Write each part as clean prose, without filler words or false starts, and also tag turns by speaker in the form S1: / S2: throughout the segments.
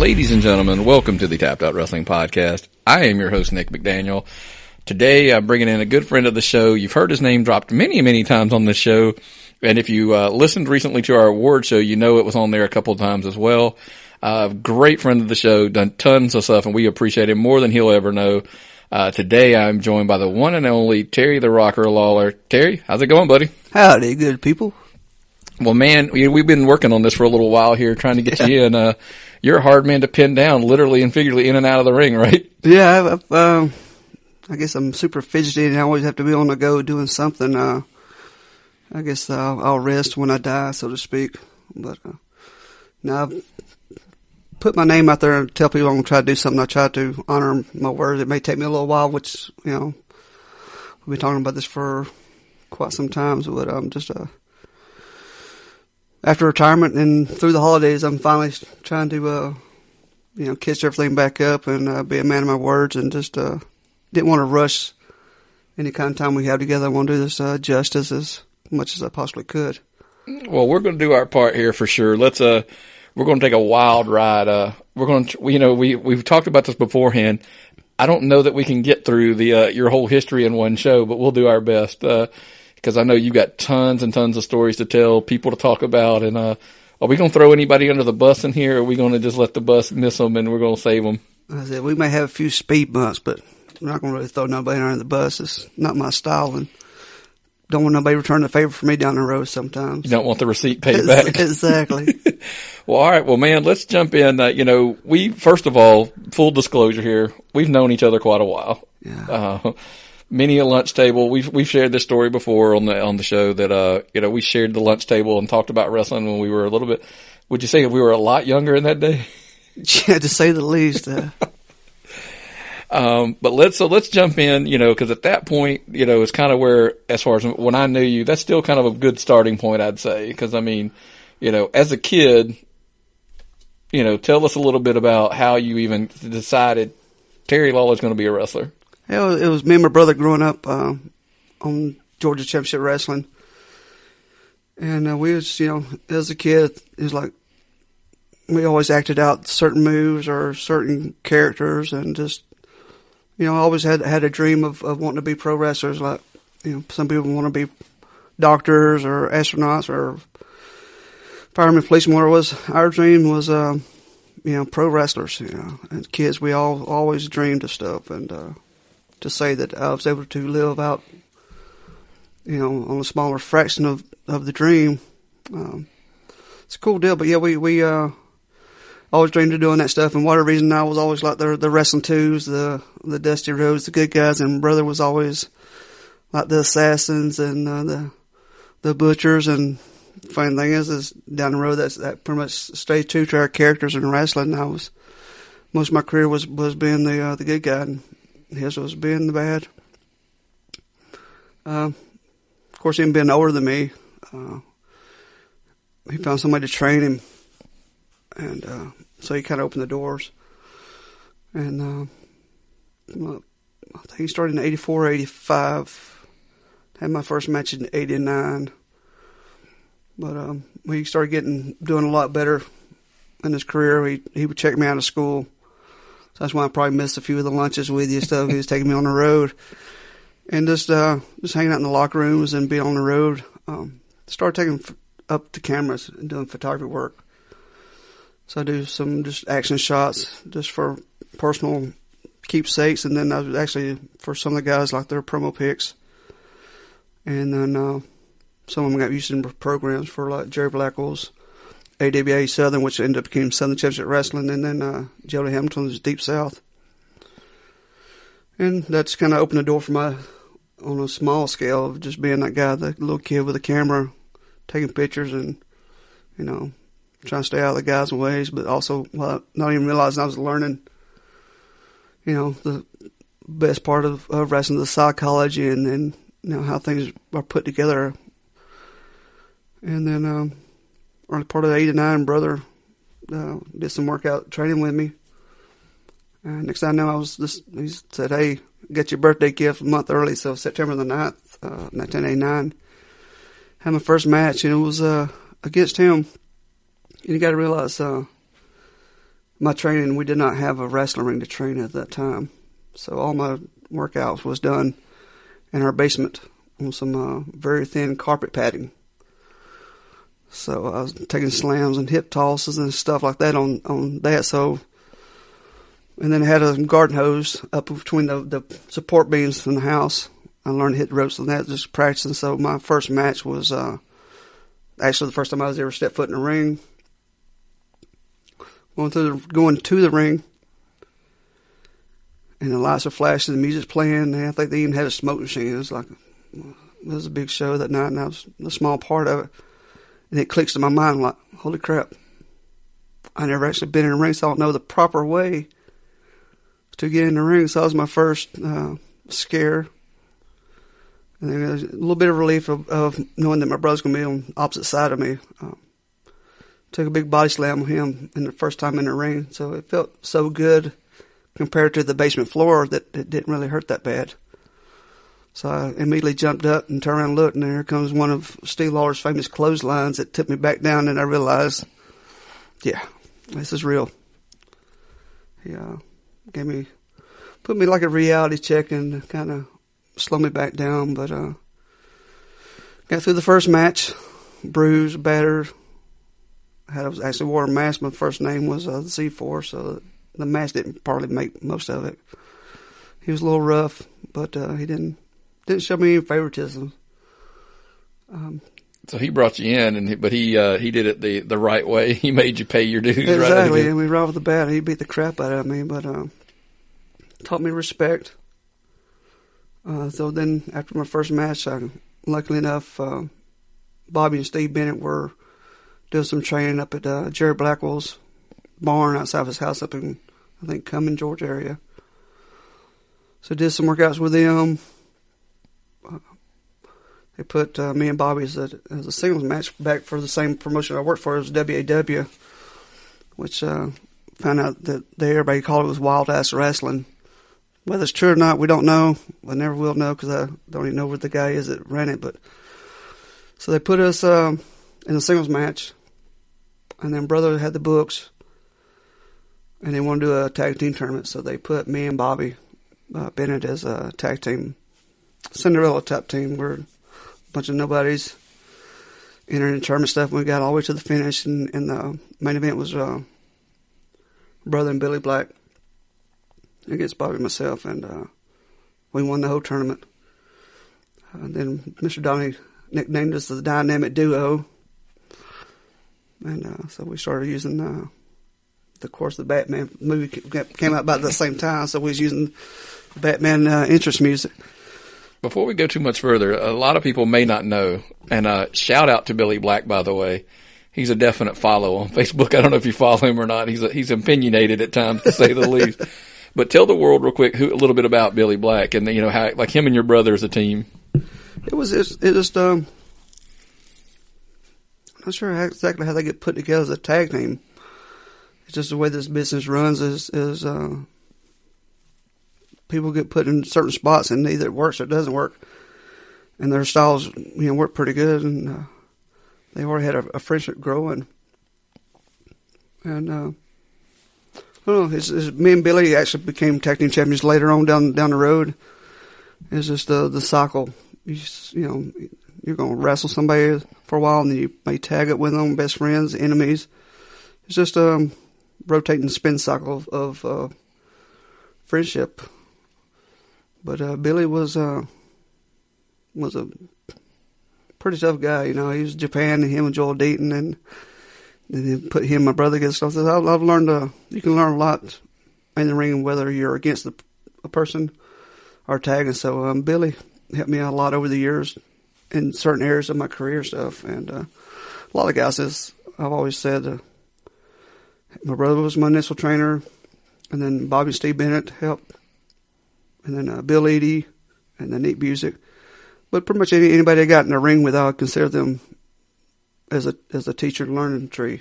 S1: Ladies and gentlemen, welcome to the Tapped Out Wrestling Podcast. I am your host, Nick McDaniel. Today, I'm bringing in a good friend of the show. You've heard his name dropped many, many times on this show. And if you listened recently to our award show, you know it was on there a couple of times as well. Great friend of the show, done tons of stuff, and we appreciate him more than he'll ever know. Today, I'm joined by the one and only Terry the Rocker Lawler. Terry, how's it going, buddy?
S2: Howdy, good people.
S1: Well, man, we've been working on this for a little while here, trying to get you in. You're a hard man to pin down, literally and figuratively, in and out of the ring, right?
S2: Yeah, I guess I'm super fidgety and I always have to be on the go doing something. I guess I'll rest when I die, so to speak. But now I've put my name out there and tell people I'm going to try to do something. I try to honor my words. It may take me a little while, which, you know, we've been talking about this for quite some time, but I'm just after retirement and through the holidays, I'm finally trying to, catch everything back up and be a man of my words, and just didn't want to rush any kind of time we have together. I want to do this justice as much as I possibly could.
S1: Well, we're going to do our part here for sure. We're going to take a wild ride. We've talked about this beforehand. I don't know that we can get through your whole history in one show, but we'll do our best. Because I know you've got tons and tons of stories to tell, people to talk about, and are we going to throw anybody under the bus in here, or are we going to just let the bus miss them and we're going to save them?
S2: I said, we may have a few speed bumps, but I'm not going to really throw nobody under the bus. It's not my style, and don't want nobody returning the favor for me down the road sometimes.
S1: You don't want the receipt paid back.
S2: Exactly.
S1: Well, all right. Well, man, let's jump in. We, first of all, full disclosure here, we've known each other quite a while.
S2: Yeah.
S1: Many a lunch table. We've shared this story before on the show that, we shared the lunch table and talked about wrestling when we were a little bit, would you say we were a lot younger in that day?
S2: Yeah, to say the least.
S1: But let's jump in, cause at that point, it's kind of where, as far as when I knew you, that's still kind of a good starting point, I'd say. Cause I mean, as a kid, tell us a little bit about how you even decided Terry Lawler's going to be a wrestler.
S2: It was me and my brother growing up on Georgia Championship Wrestling. And we was, as a kid, it was like we always acted out certain moves or certain characters, and just, I always had a dream of wanting to be pro wrestlers. Like, some people want to be doctors or astronauts or firemen, policemen, whatever it was. Our dream was, pro wrestlers, As kids, we all always dreamed of stuff, and to say that I was able to live out, on a smaller fraction of the dream, it's a cool deal. But yeah, we always dreamed of doing that stuff, and whatever reason, I was always like the wrestling twos, the Dusty Rhodes, the good guys, and brother was always like the assassins and the butchers. And funny thing is down the road, that pretty much stayed true to our characters in wrestling. Most of my career was being the good guy, and his was being the bad. Of course, him being older than me, he found somebody to train him, and so he kind of opened the doors. And I think he started in 84, 85. Had my first match in 89. But he started doing a lot better in his career. He would check me out of school. So that's why I probably missed a few of the lunches with you and stuff. He was taking me on the road. And just hanging out in the locker rooms and being on the road. Started taking up the cameras and doing photography work. So I do some just action shots just for personal keepsakes. And then I was actually for some of the guys, like their promo pics. And then some of them got used in programs for like Jerry Blackwell's AWA Southern, which ended up becoming Southern Championship Wrestling, and then Jody Hamilton's Deep South. And that's kind of opened the door for on a small scale, of just being that guy, the little kid with a camera, taking pictures and, trying to stay out of the guys' ways, but also not even realizing I was learning, the best part of wrestling, the psychology and how things are put together. And then, early part of 89, brother did some workout training with me. And next thing I know, he said, hey, get your birthday gift a month early. So September the 9th, 1989, had my first match, and it was against him. And you got to realize, my training, we did not have a wrestling ring to train at that time. So all my workouts was done in our basement on some very thin carpet padding. So I was taking slams and hip tosses and stuff like that on that. So, and then I had a garden hose up between the support beams in the house. I learned to hit the ropes on that, just practicing. So my first match was actually the first time I was ever stepped foot in the ring. Going to the ring, and the lights are flashing, the music's playing, and I think they even had a smoke machine. It was a big show that night, and I was a small part of it. And it clicks to my mind, like, holy crap, I never actually been in a ring, so I don't know the proper way to get in the ring. So that was my first scare. And then a little bit of relief of knowing that my brother's going to be on the opposite side of me. Took a big body slam on him in the first time in the ring, so it felt so good compared to the basement floor that it didn't really hurt that bad. So I immediately jumped up and turned around and looked, and there comes one of Steve Lawler's famous clotheslines that tipped me back down, and I realized, yeah, this is real. He put me like a reality check and kind of slowed me back down, but got through the first match, bruised, battered. I actually wore a mask. My first name was Z4, so the mask didn't probably make most of it. He was a little rough, but he didn't show me any favoritism.
S1: So he brought you in, but he did it the right way. He made you pay your dues.
S2: Exactly. I mean, right off the bat, he beat the crap out of me, but taught me respect. So then, after my first match, luckily enough, Bobby and Steve Bennett were doing some training up at Jerry Blackwell's barn outside of his house up in, I think, Cumming, Georgia area. So did some workouts with them. They put me and Bobby as a singles match back for the same promotion I worked for. It was WAW, which found out that everybody called it was Wild Ass Wrestling. Whether it's true or not, we don't know. I never will know because I don't even know where the guy is that ran it. But so they put us in a singles match. And then Brother had the books, and they wanted to do a tag team tournament, so they put me and Bobby Bennett as a tag team, Cinderella type team. We're a bunch of nobodies entering the tournament stuff, and we got all the way to the finish, and the main event was Brother and Billy Black against Bobby and myself, and we won the whole tournament. Then Mr. Donnie nicknamed us the Dynamic Duo. And so we started using, of course, the Batman movie came out about the same time, so we was using Batman entrance music.
S1: Before we go too much further, a lot of people may not know, and shout out to Billy Black, by the way. He's a definite follow on Facebook. I don't know if you follow him or not. He's opinionated at times, to say the least. But tell the world real quick a little bit about Billy Black and how like him and your brother as a team.
S2: It just I'm not sure exactly how they get put together as a tag team. It's just the way this business runs is people get put in certain spots and either it works or it doesn't work. And their styles, work pretty good, and they already had a friendship growing. And I don't know, me and Billy actually became tag team champions later on down the road. It's just the cycle. You're going to wrestle somebody for a while, and then you may tag it with them, best friends, enemies. It's just a rotating spin cycle of friendship. But Billy was a pretty tough guy. He was Japan, and him and Joel Deaton, and then put him and my brother against stuff. I've learned you can learn a lot in the ring, whether you're against a person or tagging. So Billy helped me out a lot over the years in certain areas of my career stuff. And a lot of guys, as I've always said, my brother was my initial trainer, and then Bobby and Steve Bennett helped, and then Bill Eady, and then Nate Busick. But pretty much anybody I got in the ring with, I would consider them as a teacher learning tree.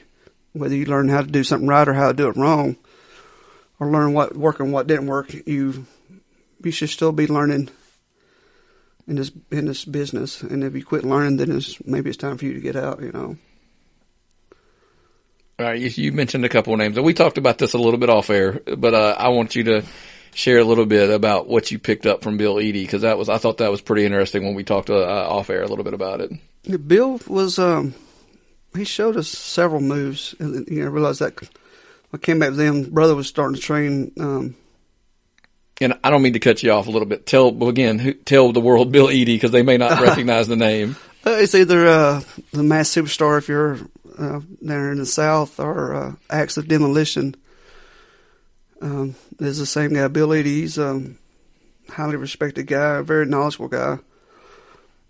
S2: Whether you learn how to do something right or how to do it wrong, or learn what worked and what didn't work, you should still be learning in this business. And if you quit learning, then maybe it's time for you to get out.
S1: All right, you mentioned a couple of names, and we talked about this a little bit off air, but I want you to share a little bit about what you picked up from Bill Eadie, because I thought that was pretty interesting when we talked off air a little bit about it.
S2: Yeah, Bill was he showed us several moves, and I realized that I came back with him. Brother was starting to train.
S1: And I don't mean to cut you off a little bit. Tell the world Bill Eadie, because they may not recognize the name.
S2: It's either the Mass Superstar if you're there in the South, or Acts of Demolition. Is the same guy, Bill Eadie. He's a highly respected guy, a very knowledgeable guy.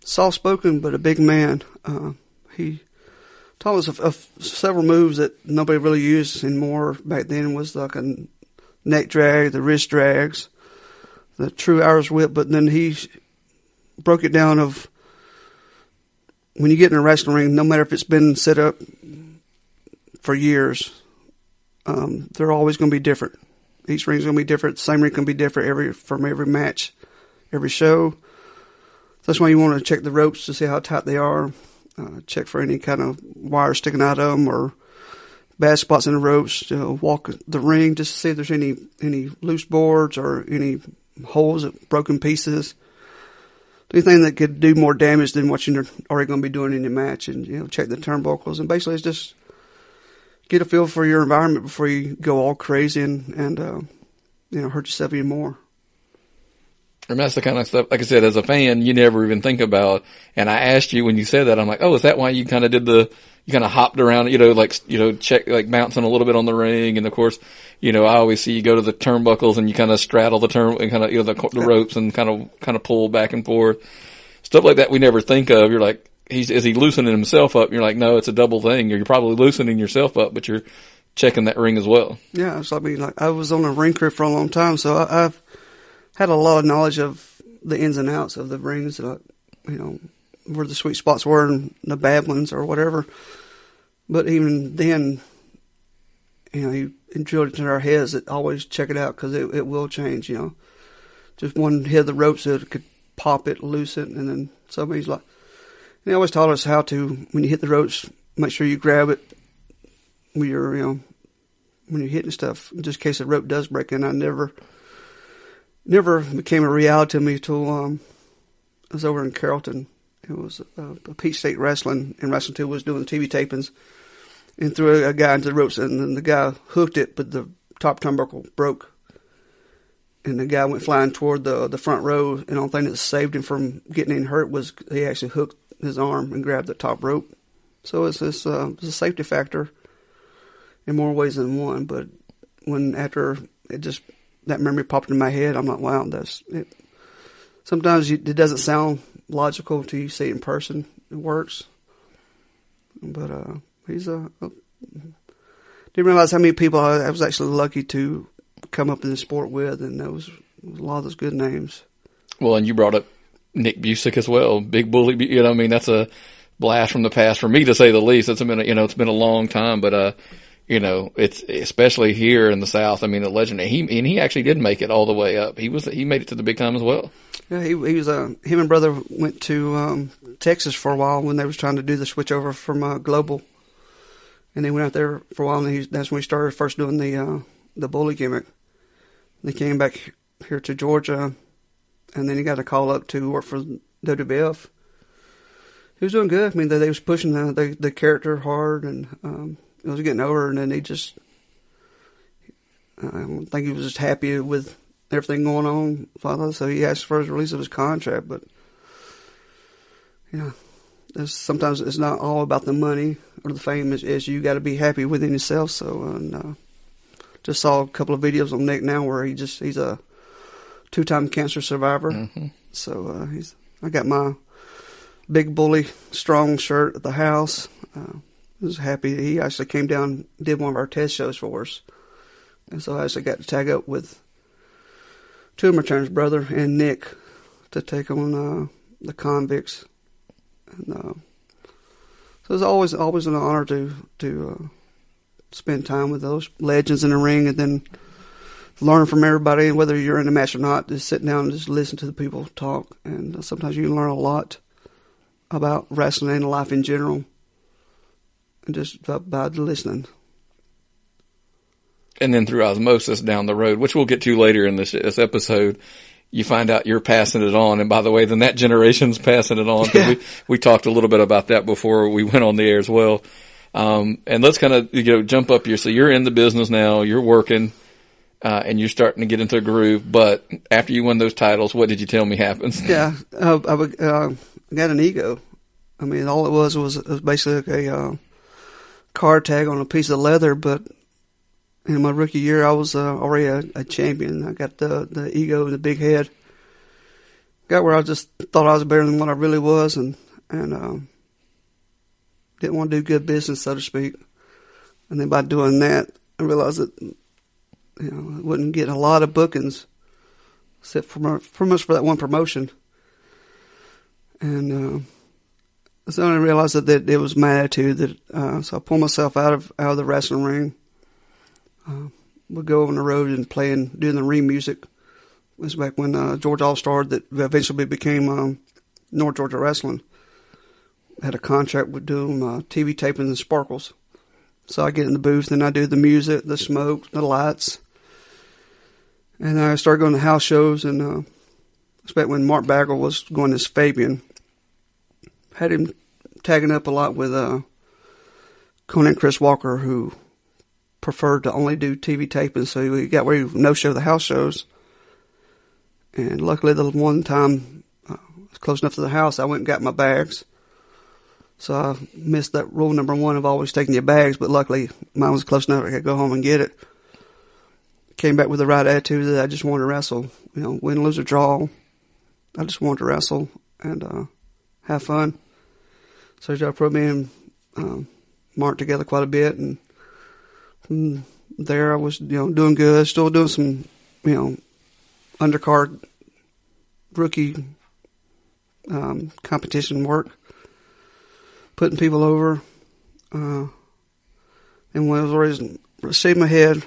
S2: Soft-spoken, but a big man. He taught us of several moves that nobody really used anymore. Back then was like a neck drag, the wrist drags, the true Irish whip. But then he broke it down of when you get in a wrestling ring, no matter if it's been set up for years, they're always going to be different. Each ring's going to be different. The same ring can be different from every match, every show. That's why you want to check the ropes to see how tight they are. Check for any kind of wire sticking out of them or bad spots in the ropes. Walk the ring just to see if there's any loose boards or any holes, broken pieces. Anything that could do more damage than what you're already going to be doing in your match. And, check the turnbuckles. And basically it's just get a feel for your environment before you go all crazy and hurt yourself even more.
S1: And that's the kind of stuff, like I said, as a fan, you never even think about. And I asked you when you said that, I'm like, oh, is that why you kind of you kind of hopped around, check, like bouncing a little bit on the ring. And of course, I always see you go to the turnbuckles and you kind of straddle the and kind of, the ropes and kind of pull back and forth. Stuff like that we never think of. You're like, is he loosening himself up? And you're like, no, it's a double thing. You're probably loosening yourself up, but you're checking that ring as well.
S2: Yeah. So I was on a ring crew for a long time. So I've had a lot of knowledge of the ins and outs of the rings, where the sweet spots were and the bad ones or whatever. But even then, he drilled it into our heads that always check it out because it will change, Just one hit of the ropes, it could pop it, loose it, and then somebody's like, he always taught us how to, when you hit the ropes, make sure you grab it when you're, when you're hitting stuff, just in case the rope does break. And I never became a reality to me till I was over in Carrollton. It was a Peach State Wrestling, and Wrestling 2 was doing TV tapings, and threw a guy into the ropes, and then the guy hooked it, but the top turnbuckle broke, and the guy went flying toward the front row, and the only thing that saved him from getting any hurt was he actually hooked his arm and grabbed the top rope. So it's a safety factor in more ways than one. But after that memory popped in my head, I'm like, wow, that's it. Sometimes it doesn't sound logical until you see it in person. It works. But didn't realize how many people I was actually lucky to come up in the sport with, and there was a lot of those good names. Well,
S1: and you brought up Nick Busick as well, Big Bully. That's a blast from the past for me, to say the least. It's been a long time, but it's especially here in the South. I mean, a legend. He actually did make it all the way up. He made it to the big time as well.
S2: Yeah, he was. Him and brother went to Texas for a while when they was trying to do the switch over from Global, and they went out there for a while. And that's when he started first doing the bully gimmick. They came back here to Georgia, and then he got a call up to work for WWF. He was doing good. I mean, they was pushing the character hard, and it was getting over, and then he just, I don't think he was just happy with everything going on. So he asked for his release of his contract, but, sometimes it's not all about the money or the fame. It's you got to be happy within yourself. So, just saw a couple of videos on Nick now where he's a 2-time cancer survivor. Mm-hmm. So, I got my Big Bully Strong shirt at the house. I was happy. He actually came down, did one of our test shows for us. And so I actually got to tag up with two of my turns, brother and Nick, to take on the Convicts. And so it's always an honor to spend time with those legends in the ring, and then learn from everybody, and whether you're in a match or not, just sit down and just listen to the people talk. And sometimes you can learn a lot about wrestling and life in general, and just by listening.
S1: And then through osmosis down the road, which we'll get to later in this episode, you find out you're passing it on. And by the way, then that generation's passing it on.
S2: Yeah.
S1: We talked a little bit about that before we went on the air as well. And let's kind of, jump up here. So you're in the business now, you're working, and you're starting to get into a groove. But after you won those titles, what did you tell me happens?
S2: Yeah. I got an ego. I mean, all it was basically a card tag on a piece of leather, but in my rookie year, I was already a champion. I got the ego and the big head. Got where I just thought I was better than what I really was, and didn't want to do good business, so to speak. And then by doing that, I realized that I wouldn't get a lot of bookings, except for that one promotion. And so I realized that it was my attitude so I pulled myself out of the wrestling ring. Would go on the road and doing the ring music. It was back when Georgia All-Star that eventually became North Georgia Wrestling had a contract with doing TV tapings and sparkles. So I get in the booth and I do the music, the smoke, the lights. And I started going to house shows, and it's back when Mark Bagwell was going as Fabian. Had him tagging up a lot with Conan Chris Walker, who preferred to only do TV tapings, so he got where he no-show the house shows. And luckily, the one time I was close enough to the house, I went and got my bags. So I missed that rule number 1 of always taking your bags, but luckily mine was close enough I could go home and get it. Came back with the right attitude that I just wanted to wrestle. Win, lose, or draw. I just wanted to wrestle and have fun. So I put me and Mark together quite a bit, and from there I was, doing good, still doing some, undercard rookie competition work, putting people over. And when I was already shaving my head,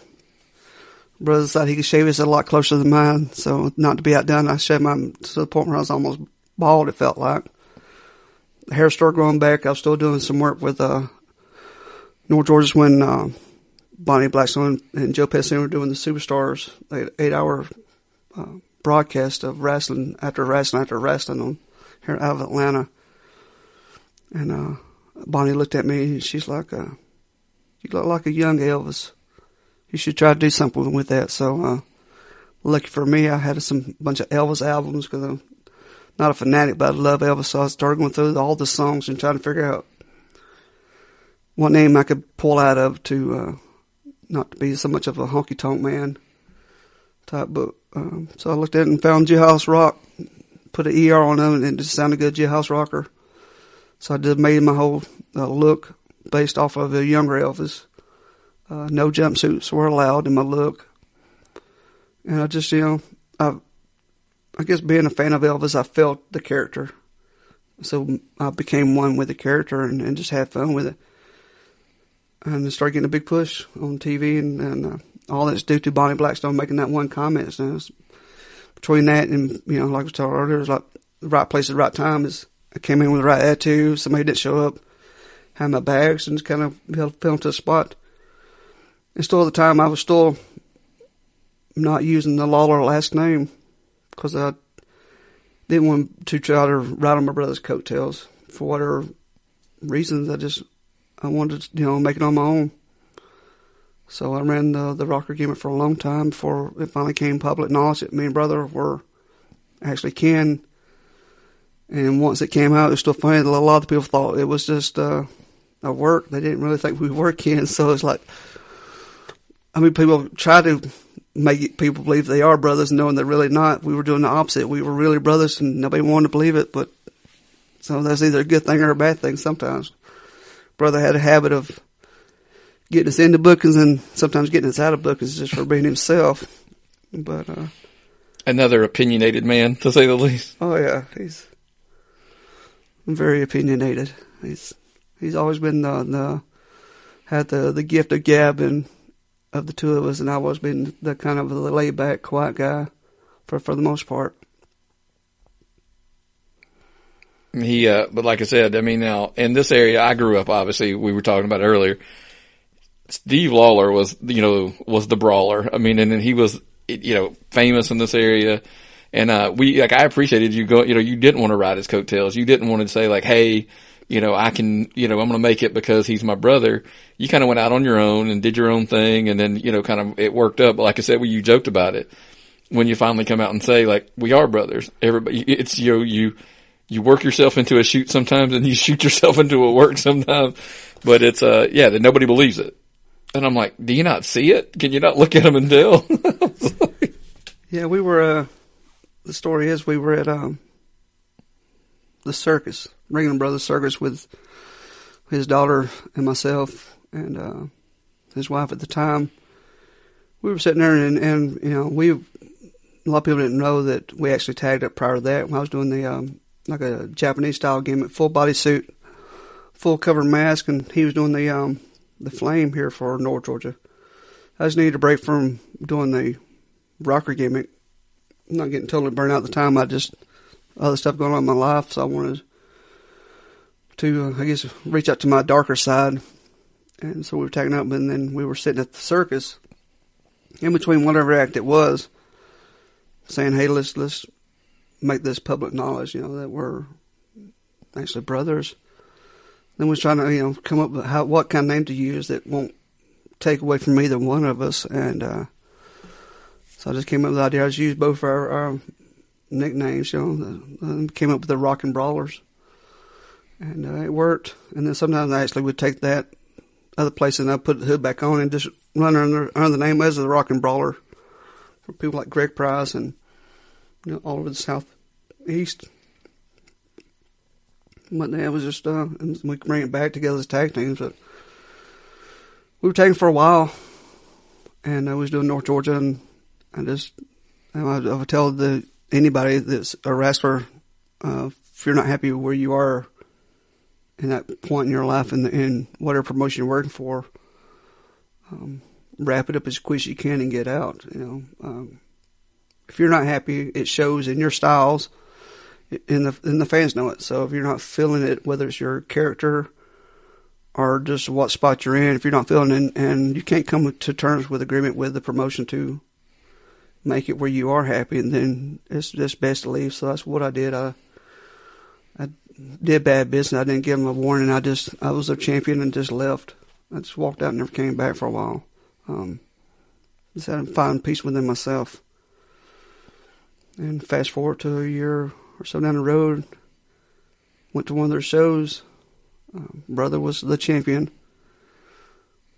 S2: brother decided he could shave his head a lot closer than mine, so not to be outdone, I shaved mine to the point where I was almost bald, it felt like. The hair started growing back. I was still doing some work with North Georgia when Bonnie Blackstone and Joe Pessin were doing the Superstars, 8-hour broadcast of wrestling after wrestling on here out of Atlanta. And Bonnie looked at me and she's like, "You look like a young Elvis. You should try to do something with that." So lucky for me, I had a bunch of Elvis albums because I'm not a fanatic, but I love Elvis. So I started going through all the songs and trying to figure out what name I could pull out of to not to be so much of a honky-tonk man type book. So I looked at it and found Jailhouse Rock, put an ER on them, and it just sounded good, Jailhouse Rocker. So I made my whole look based off of a younger Elvis. No jumpsuits were allowed in my look. And I just, I guess being a fan of Elvis, I felt the character. So I became one with the character and just had fun with it. And I started getting a big push on TV, and all that's due to Bonnie Blackstone making that one comment. So between that and, like I was talking earlier, it was like the right place at the right time. I came in with the right attitude. Somebody didn't show up, had my bags, and just kind of fell into a spot. And still at the time, I was still not using the Lawler last name because I didn't want to try to ride on my brother's coattails for whatever reasons. I wanted to, make it on my own. So I ran the rocker gimmick for a long time before it finally came public knowledge that me and brother were actually kin. And once it came out, it was still funny that a lot of the people thought it was just a work. They didn't really think we were kin. So it's like, people try to make people believe they are brothers, knowing they're really not. We were doing the opposite. We were really brothers, and nobody wanted to believe it. But so that's either a good thing or a bad thing sometimes. Brother had a habit of getting us into bookings and sometimes getting us out of bookings just for being himself. But
S1: another opinionated man, to say the least.
S2: Oh yeah, he's very opinionated. He's always been had the gift of gab and of the two of us, and I've always been the kind of the laid back, quiet guy for the most part.
S1: But like I said, now in this area I grew up, obviously we were talking about earlier, Steve Lawler was the Brawler. I mean, and then he was, famous in this area. And, I appreciated you you didn't want to ride his coattails. You didn't want to say like, hey, I can, I'm going to make it because he's my brother. You kind of went out on your own and did your own thing. And then, kind of it worked up. But like I said, you joked about it when you finally come out and say like, we are brothers. Everybody, it's, you work yourself into a shoot sometimes and you shoot yourself into a work sometimes. But it's, that nobody believes it. And I'm like, do you not see it? Can you not look at them and tell?
S2: Yeah, we were, the story is we were at the circus, Ringling Brothers Circus, with his daughter and myself and his wife at the time. We were sitting there and a lot of people didn't know that we actually tagged up prior to that. When I was doing the like a Japanese style gimmick, full body suit, full covered mask, and he was doing the flame here for North Georgia. I just needed a break from doing the rocker gimmick. I'm not getting totally burnt out at the time. I just, other stuff going on in my life, so I wanted to, reach out to my darker side. And so we were tagging up, and then we were sitting at the circus, in between whatever act it was, saying, hey, let's make this public knowledge, that we're actually brothers. Then we was trying to, come up with what kind of name to use that won't take away from either one of us. And so I just came up with the idea. I just used both our nicknames, came up with the Rockin' Brawlers. And it worked. And then sometimes I actually would take that other place and I'd put the hood back on and just run under the name as the Rockin' Brawler for people like Greg Price and all over the Southeast. But it was just, and we could bring it back together as tag teams. But we were tagging for a while, and I was doing North Georgia, and I would tell anybody that's a wrestler, if you're not happy with where you are in that point in your life and in whatever promotion you're working for, wrap it up as quick as you can and get out. If you're not happy, it shows in your styles. And the fans know it. So if you're not feeling it, whether it's your character or just what spot you're in, if you're not feeling it, and you can't come to terms with agreement with the promotion to make it where you are happy, and then it's just best to leave. So that's what I did. I did bad business. I didn't give them a warning. I was their champion and just left. I just walked out and never came back for a while. Just had to find peace within myself. And fast forward to a year or so down the road, went to one of their shows. Brother was the champion.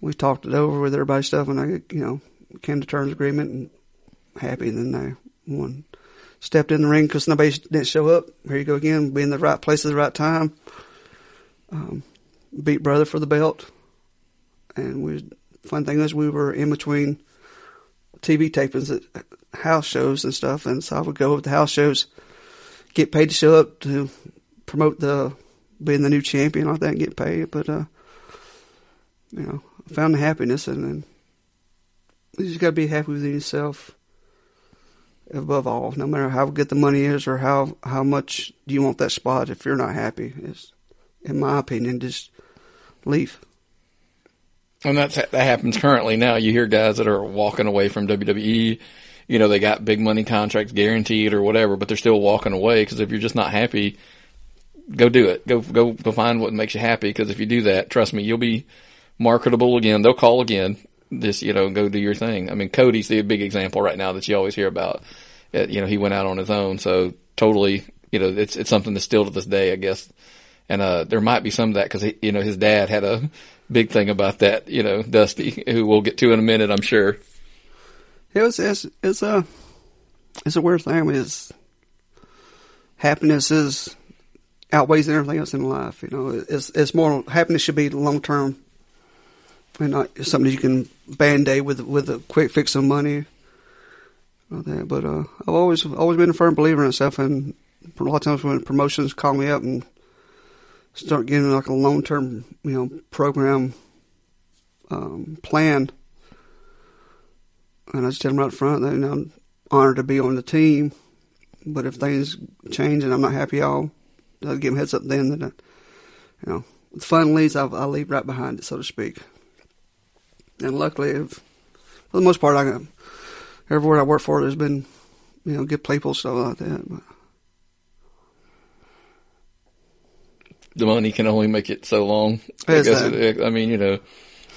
S2: We talked it over with everybody's stuff, and I, came to terms agreement and happy. And then I stepped in the ring because nobody didn't show up. Here you go again, be in the right place at the right time. Beat Brother for the belt. And fun thing is we were in between TV tapings at house shows and stuff, and so I would go over to house shows, get paid to show up to promote being the new champion like that and get paid. But, I found the happiness, and you just got to be happy with yourself above all, no matter how good the money is or how much do you want that spot. If you're not happy, it's, in my opinion, just leave.
S1: And that happens currently now. You hear guys that are walking away from WWE, they got big money contracts guaranteed or whatever, but they're still walking away because if you're just not happy, go do it. Go find what makes you happy, because if you do that, trust me, you'll be marketable again. They'll call again. Just, go do your thing. I mean, Cody's the big example right now that you always hear about. He went out on his own, so totally, it's something that's still to this day, I guess. And there might be some of that because, his dad had a big thing about that, Dusty, who we'll get to in a minute, I'm sure.
S2: It's a weird thing. I mean, happiness outweighs everything else in life. It's more, happiness should be long term and not something you can band-aid with a quick fix of money. But I've always been a firm believer in stuff, and a lot of times when promotions call me up and start getting like a long-term, program plan, and I just tell them right up front that I'm honored to be on the team, but if things change and I'm not happy, I'll give them a heads up then that, the fun leaves, I'll leave right behind it, so to speak. And luckily, for the most part, everywhere I work for, there's been, good people, stuff like that. But
S1: the money can only make it so long.
S2: Exactly.
S1: I mean,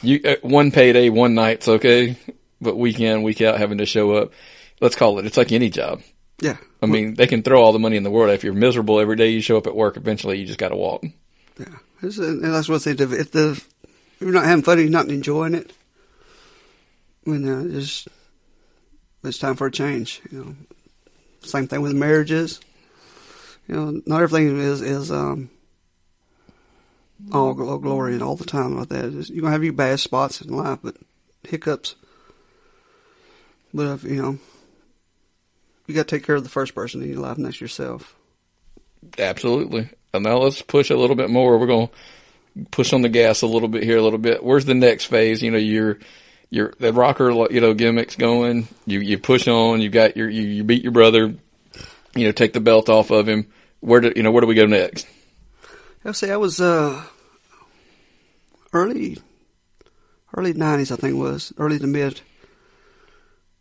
S1: you one payday, one night's okay, but week in, week out, having to show up. Let's call it. It's like any job.
S2: Yeah.
S1: I mean, they can throw all the money in the world. If you're miserable every day you show up at work, eventually you just got to walk.
S2: Yeah. And that's what they do. If you're not having fun, you're not enjoying it, it's time for a change. Same thing with marriages. Not everything is all glory and all the time like that. You're gonna have your bad spots in life, but hiccups. But if, you got to take care of the first person in your life, and that's yourself.
S1: Absolutely. And now let's push a little bit more. We're going to push on the gas a little bit here, a little bit. Where's the next phase? Your the rocker, gimmick's going. You push on. You got you beat your brother. Take the belt off of him. Where do we go next?
S2: I'll say I was early 90s, I think it was, early to mid.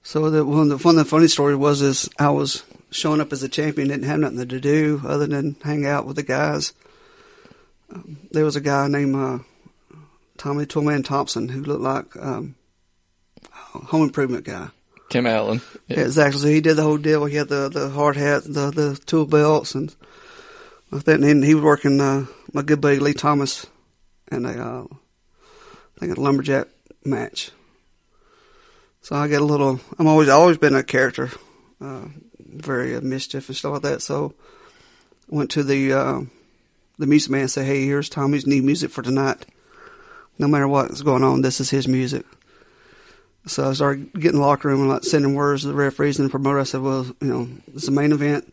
S2: So one of the funny story is I was showing up as a champion, didn't have nothing to do other than hang out with the guys. There was a guy named Tommy Toolman Thompson who looked like home improvement guy.
S1: Tim Allen.
S2: Yeah, exactly. So he did the whole deal. He had the hard hat, the tool belts, and like that. And he was working my good buddy Lee Thomas and I think a lumberjack match. So I get I've always been a character, very mischief and stuff like that. So I went to the music man and said, "Hey, here's Tommy's new music for tonight. No matter what's going on, this is his music." So I started getting in the locker room and sending words to the referees and the promoter. I said, "Well, this is the main event.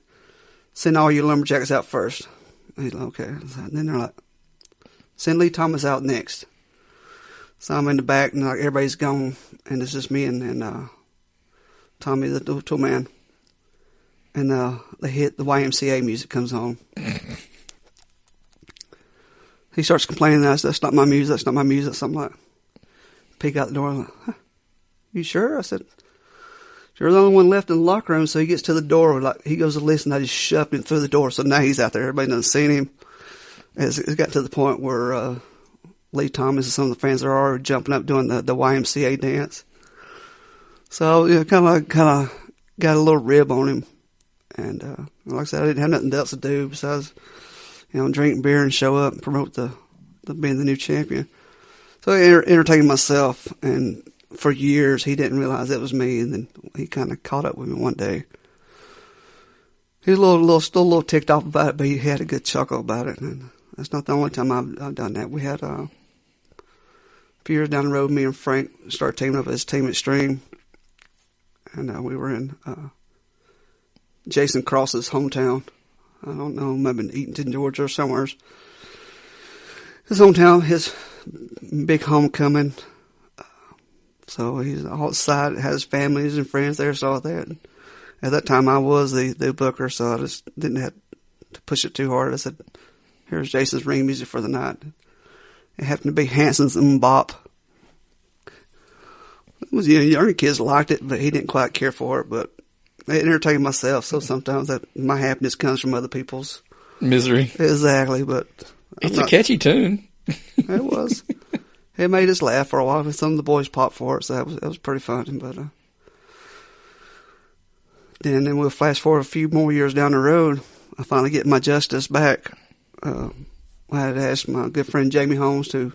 S2: Send all your lumberjacks out first." And he's like, "Okay." And then they're like, "Send Lee Thomas out next." So I'm in the back and everybody's gone, and it's just me and Tommy, the tool man. And the YMCA music comes on. He starts complaining that that's not my music, that's not my music. So I'm like, peek out the door. I'm like, "Huh, you sure?" I said, "You're the only one left in the locker room." So he gets to the door, he goes to listen. I just shoved him through the door. So now he's out there. Everybody doesn't see him. It's got to the point where Lee Thomas and some of the fans are already jumping up doing the YMCA dance. So kind of got a little rib on him. And like I said, I didn't have nothing else to do besides drink beer and show up and promote the being the new champion. So I entertained myself, and for years he didn't realize it was me, and then he kind of caught up with me one day. He was still a little ticked off about it, but he had a good chuckle about it, and that's not the only time I've done that. We had a few years down the road, me and Frank started teaming up as Team Extreme, and we were in Jason Cross's hometown. I don't know, maybe in Eatonton, Georgia or somewhere. His hometown, his big homecoming. So he's all excited, has families and friends there, so all that. And at that time, I was the booker, so I just didn't have to push it too hard. I said, "Here's Jason's ring music for the night." It happened to be Hanson's Bop. It was, younger kids liked it, but he didn't quite care for it. But I entertained myself, so sometimes my happiness comes from other people's
S1: misery.
S2: Exactly, but
S1: it's a catchy tune.
S2: It was. It made us laugh for a while. Some of the boys popped for it, so that was pretty fun. But then we'll fast forward a few more years down the road. I finally get my justice back. I had asked my good friend Jamie Holmes to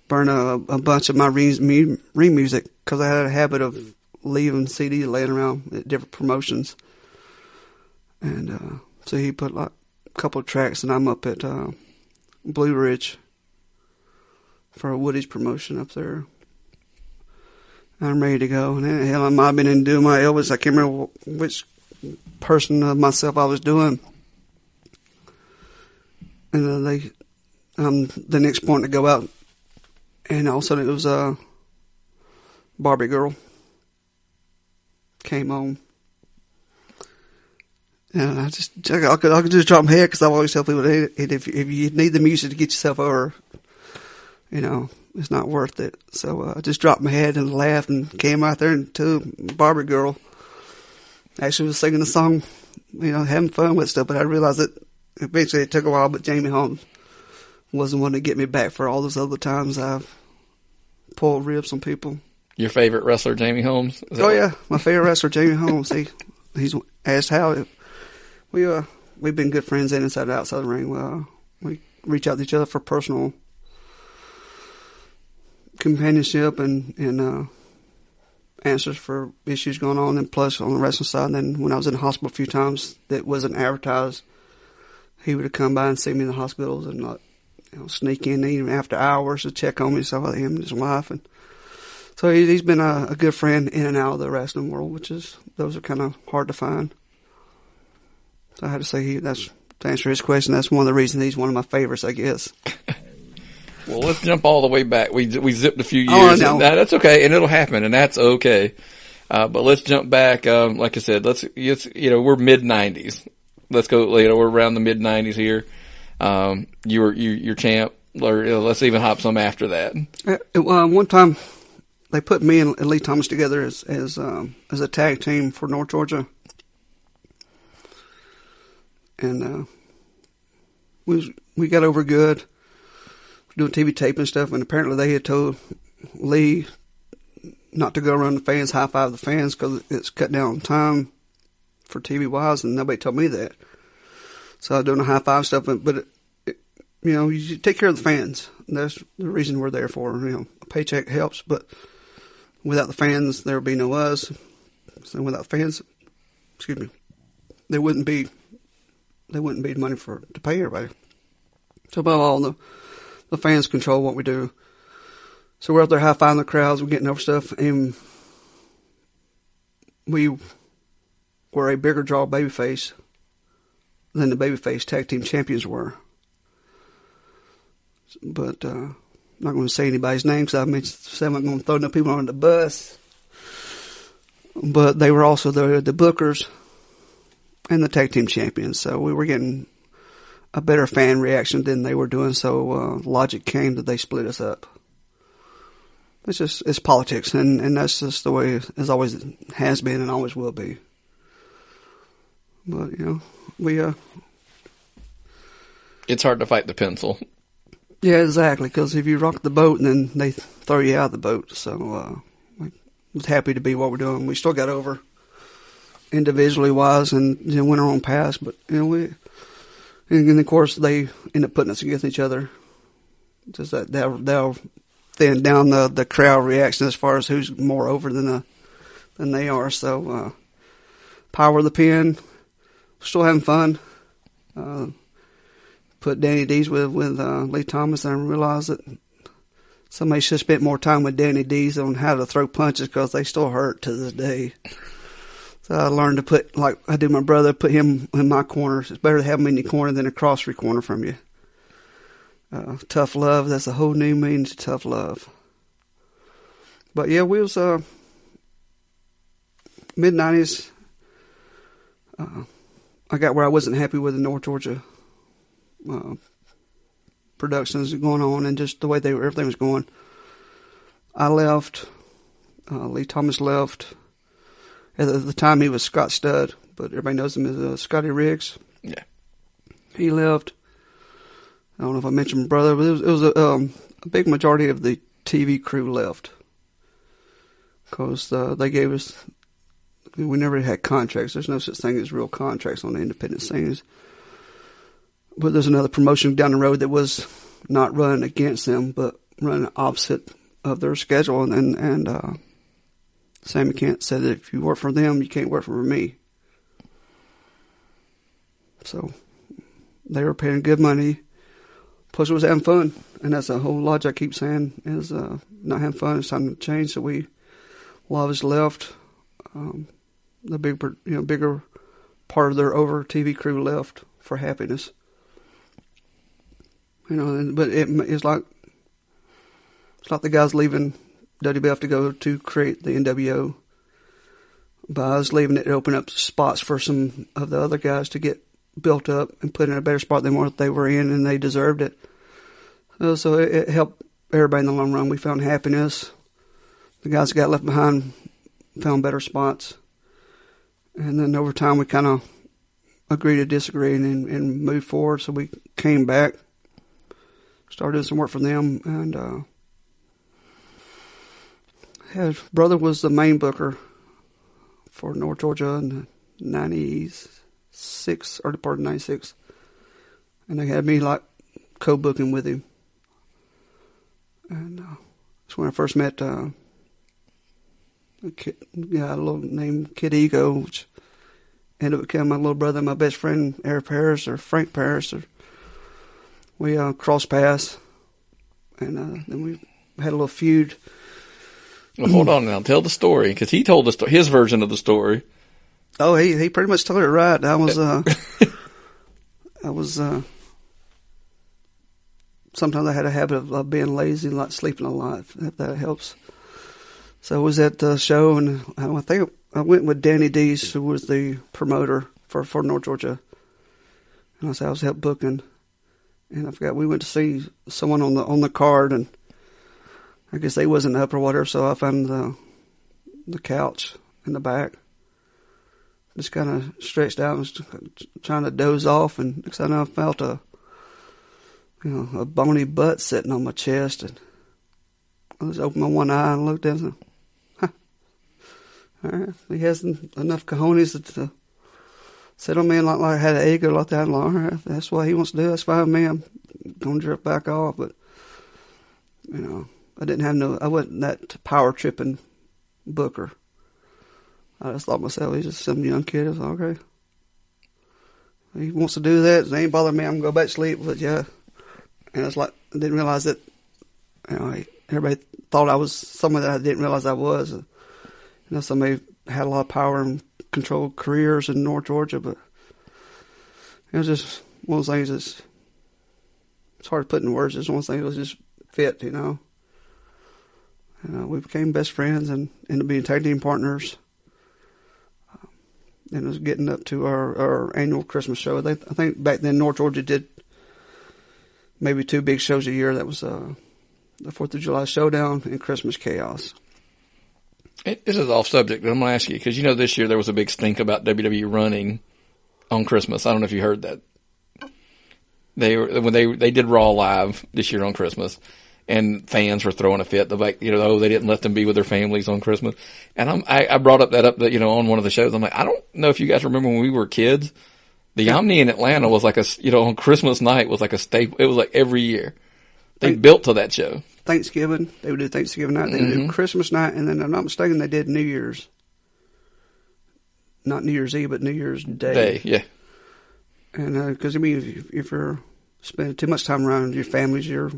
S2: burn a bunch of my ring music because I had a habit of leaving CDs laying around at different promotions. And so he put a couple of tracks, and I'm up at Blue Ridge for a Woody's promotion up there. I'm ready to go. And hell, I might have been in doing my Elvis. I can't remember which person of myself I was doing. And the next point to go out, and all of a sudden it was Barbie Girl came on. And I could just drop my head because I always tell people, hey, if you need the music to get yourself over. it's not worth it. So I just dropped my head and laughed and came out there and to Barbie Girl. Actually was singing the song, having fun with stuff, but I realized that eventually it took a while, but Jamie Holmes was the one to get me back for all those other times I've pulled ribs on people.
S1: Your favorite wrestler, Jamie Holmes?
S2: Yeah, my favorite wrestler, Jamie Holmes. He's asked how. We've been good friends inside and outside the ring. We reach out to each other for personal companionship and answers for issues going on, and plus on the wrestling side. And then when I was in the hospital a few times that wasn't advertised, he would have come by and see me in the hospitals and sneak in even after hours to check on me. So him and his wife, and so he's been a good friend in and out of the wrestling world, those are kind of hard to find. So I had to say to answer his question, that's one of the reasons he's one of my favorites, I guess.
S1: Well, let's jump all the way back. We zipped a few years.
S2: No.
S1: That's okay, and it'll happen, and that's okay. But let's jump back. Like I said, we're mid '90s. Let's go. We're around the mid '90s here. You're champ. Or let's even hop some after that.
S2: One time, they put me and Lee Thomas together as a tag team for North Georgia, and we got over good. Doing TV tape and stuff, and apparently they had told Lee not to go around the fans, high five the fans, because it's cut down on time for TV wise, and nobody told me that. So I was doing the high five stuff, but you take care of the fans. That's the reason we're there for. A paycheck helps, but without the fans, there would be no us. So without fans, there wouldn't be money to pay everybody. So above all, the fans control what we do. So we're out there high-fiving the crowds, we're getting over stuff, and we were a bigger draw babyface than the babyface tag team champions were. But I'm not going to say anybody's name because I'm not going to throw no people on the bus. But they were also the bookers and the tag team champions, so we were getting a better fan reaction than they were doing, so logic came that they split us up. It's politics, and that's just the way it always has been and always will be. But,
S1: it's hard to fight the pencil.
S2: Yeah, exactly, because if you rock the boat, then they throw you out of the boat. So I was happy to be what we're doing. We still got over individually wise and went our own paths, but, and of course, they end up putting us against each other. Just that they'll thin down the crowd reaction as far as who's more over than they are. So, power of the pen. Still having fun. Put Danny D's with Lee Thomas, and I realized that somebody should have spent more time with Danny D's on how to throw punches because they still hurt to this day. So I learned to put, like I do my brother, put him in my corner. It's better to have him in your corner than across your corner from you. Tough love, that's a whole new meaning to tough love. But yeah, we was mid-90s. I got where I wasn't happy with the North Georgia productions going on and just the way everything was going. I left. Lee Thomas left. At the time, he was Scott Studd, but everybody knows him as Scotty Riggs.
S1: Yeah.
S2: He left. I don't know if I mentioned my brother, but it was a big majority of the TV crew left. Because they gave us... We never had contracts. There's no such thing as real contracts on the independent scenes. But there's another promotion down the road that was not running against them, but running opposite of their schedule. And Sammy Kent said that if you work for them, you can't work for me. So they were paying good money. Plus it was having fun. And that's a whole lot I keep saying is not having fun. It's time to change. So a lot of us left. The bigger part of their over TV crew left for happiness. But it's like the guys leaving WWF to go to create the NWO. By us leaving it opened up spots for some of the other guys to get built up and put in a better spot than what they were in, and they deserved it. So it helped everybody in the long run. We found happiness. The guys that got left behind found better spots. And then over time, we kind of agreed to disagree and moved forward. So we came back, started doing some work for them, and his brother was the main booker for North Georgia in 96, early part of 96. And they had me like co-booking with him. And that's when I first met a little named Kid Ego, which ended up becoming my little brother, my best friend, Eric Parris or Frank Parris. We crossed paths, and then we had a little feud.
S1: Well, hold on now. Tell the story, because he told us his version of the story.
S2: Oh, he pretty much told it right. I was sometimes I had a habit of being lazy and like sleeping a lot, if that helps. So I was at the show, and I think I went with Danny Dees, who was the promoter for North Georgia. And I was help booking. And I forgot, we went to see someone on the card, and I guess they wasn't up or whatever, so I found the couch in the back. Just kind of stretched out and was trying to doze off, and next thing I know, I felt a bony butt sitting on my chest, and I just opened my one eye and looked at him. All right, he has enough cojones to sit on me and like I had an ego like that. All right, if that's what he wants to do, that's fine with me. I'm gonna drift back off, but I wasn't that power tripping booker. I just thought myself, he's just some young kid. I was like, okay, he wants to do that. It ain't bothering me. I'm gonna go back to sleep. But yeah, and it's like I didn't realize that. Everybody thought I was someone that I didn't realize I was. Somebody had a lot of power and controlled careers in North Georgia, but it was just one of those things it's hard to put in words. It's one of those things that was just fit, And we became best friends and ended up being tag team partners. And it was getting up to our annual Christmas show. I think back then North Georgia did maybe 2 big shows a year. That was the 4th of July Showdown and Christmas Chaos.
S1: This is off subject, but I'm going to ask you, because this year there was a big stink about WWE running on Christmas. I don't know if you heard that. They did Raw live this year on Christmas, and fans were throwing a fit. They didn't let them be with their families on Christmas. And I brought up on one of the shows. I'm like, I don't know if you guys remember when we were kids, the Omni in Atlanta was like on Christmas night was like a staple. It was like every year. They built to that show.
S2: Thanksgiving, they would do Thanksgiving night, they would do Christmas night, and then if I'm not mistaken, they did New Year's. Not New Year's Eve, but New Year's Day.
S1: Yeah.
S2: And because if you're spending too much time around your families, you're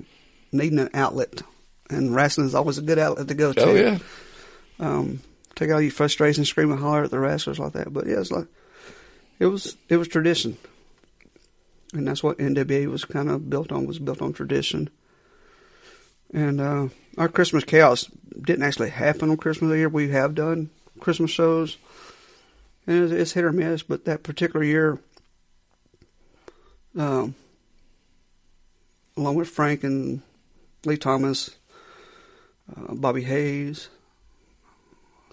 S2: needing an outlet, and wrestling is always a good outlet to go to.
S1: Oh yeah.
S2: Take all your frustrations, scream and holler at the wrestlers like that. But yeah, it's like it was tradition, and that's what NWA was kind of built on. Was built on tradition. And our Christmas Chaos didn't actually happen on Christmas year. We have done Christmas shows, and it's hit or miss. But that particular year, along with Frank and Lee Thomas, Bobby Hayes,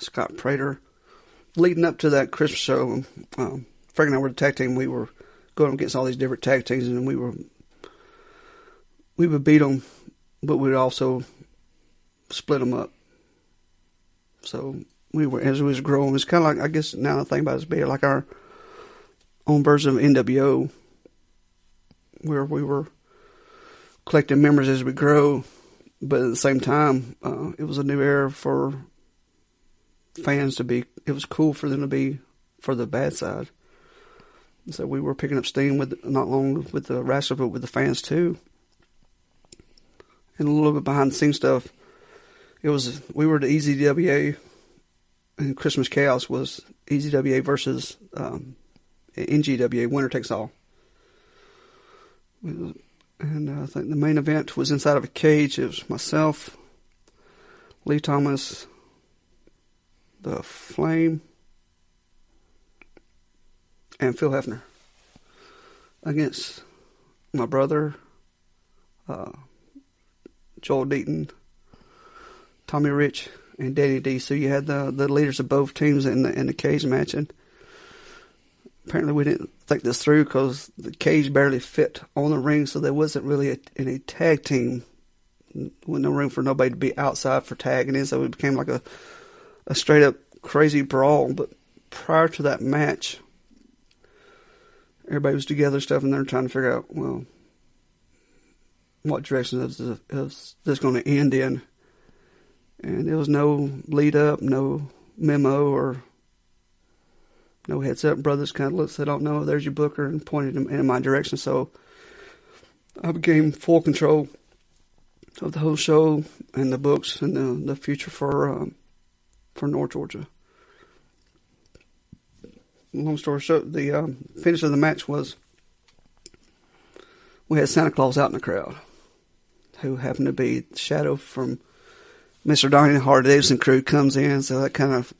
S2: Scott Prater, leading up to that Christmas show, Frank and I were the tag team. We were going against all these different tag teams, and we would beat them. But we'd also split them up. So as we was growing, it's kind of like, I guess now the thing about it is being like our own version of NWO, where we were collecting members as we grow. But at the same time, it was a new era for fans to be, it was cool for them to be for the bad side. And so we were picking up steam not long with the wrestler, but with the fans too. And a little bit behind the scenes stuff, we were the EZWA, and Christmas Chaos was EZWA versus NGWA, winner takes all. And I think the main event was inside of a cage. It was myself, Lee Thomas, the Flame, and Phil Hefner against my brother, Joel Deaton, Tommy Rich, and Danny D. So you had the leaders of both teams in the cage match, and apparently we didn't think this through because the cage barely fit on the ring, so there wasn't really any tag team. With no room for nobody to be outside for tagging in, so it became like a straight up crazy brawl. But prior to that match, everybody was together and stuff, and they're trying to figure out, well, what direction is this going to end in? And there was no lead up, no memo, or no heads up. Brothers kind of looked, said, "Oh no, there's your booker," and pointed him in my direction. So I became full control of the whole show and the books and the future for North Georgia. Long story short, the finish of the match was we had Santa Claus out in the crowd, who happened to be Shadow from Mr. Donnie and Harley Davidson crew comes in, so that kind of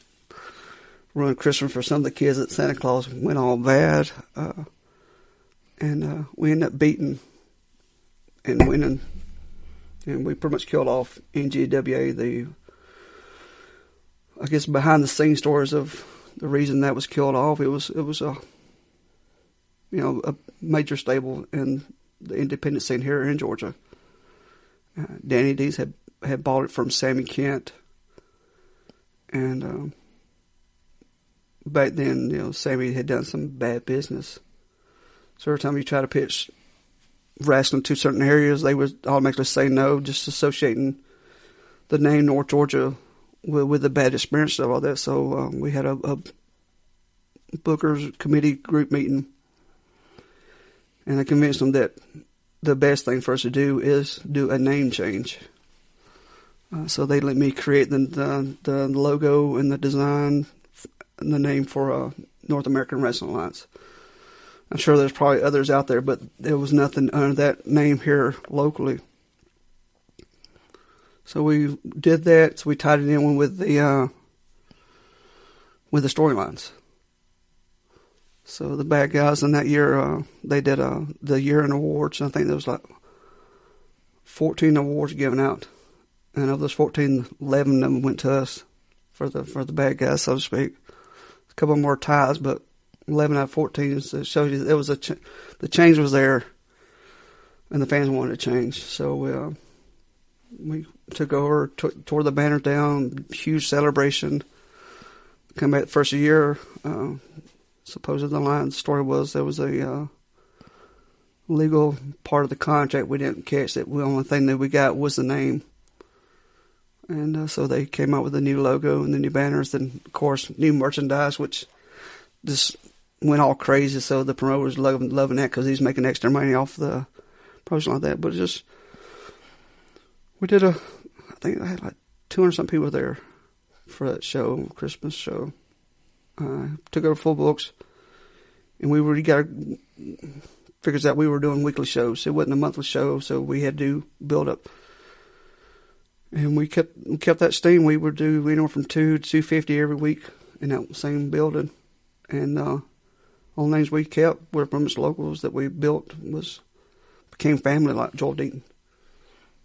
S2: ruined Christmas for some of the kids that Santa Claus went all bad. And we ended up beating and winning. And we pretty much killed off NWA. I guess behind the scenes stories of the reason that was killed off, it was a major stable in the independent scene here in Georgia. Danny D's had bought it from Sammy Kent, and back then, Sammy had done some bad business. So every time you try to pitch wrestling to certain areas, they would automatically say no, just associating the name North Georgia with the bad experience of all that. So we had a Booker's committee group meeting, and I convinced them that the best thing for us to do is do a name change. So they let me create the logo and the design and the name for North American Wrestling Alliance. I'm sure there's probably others out there, but there was nothing under that name here locally. So we did that. So we tied it in with the storylines. So the bad guys in that year, they did the year-end awards. I think there was like 14 awards given out, and of those 14, 11 of them went to us for the bad guys, so to speak. A couple more ties, but 11 out of 14 shows you there was the change was there, and the fans wanted to change. So we took over, tore the banner down, huge celebration. Come back the first year. Supposedly the story was there was a legal part of the contract we didn't catch. That the only thing that we got was the name. And so they came out with a new logo and the new banners, and of course new merchandise, which just went all crazy. So the promoters loving that because he's making extra money off the promotion like that. But we did I think I had like 200 something people there for that show, Christmas show. Took over full books, and we really figures out we were doing weekly shows. It wasn't a monthly show, so we had to build up. And we kept that steam. We would do anywhere from 2 to 250 every week in that same building. And all the names we kept were from us locals that we built became family, like Joel Deaton.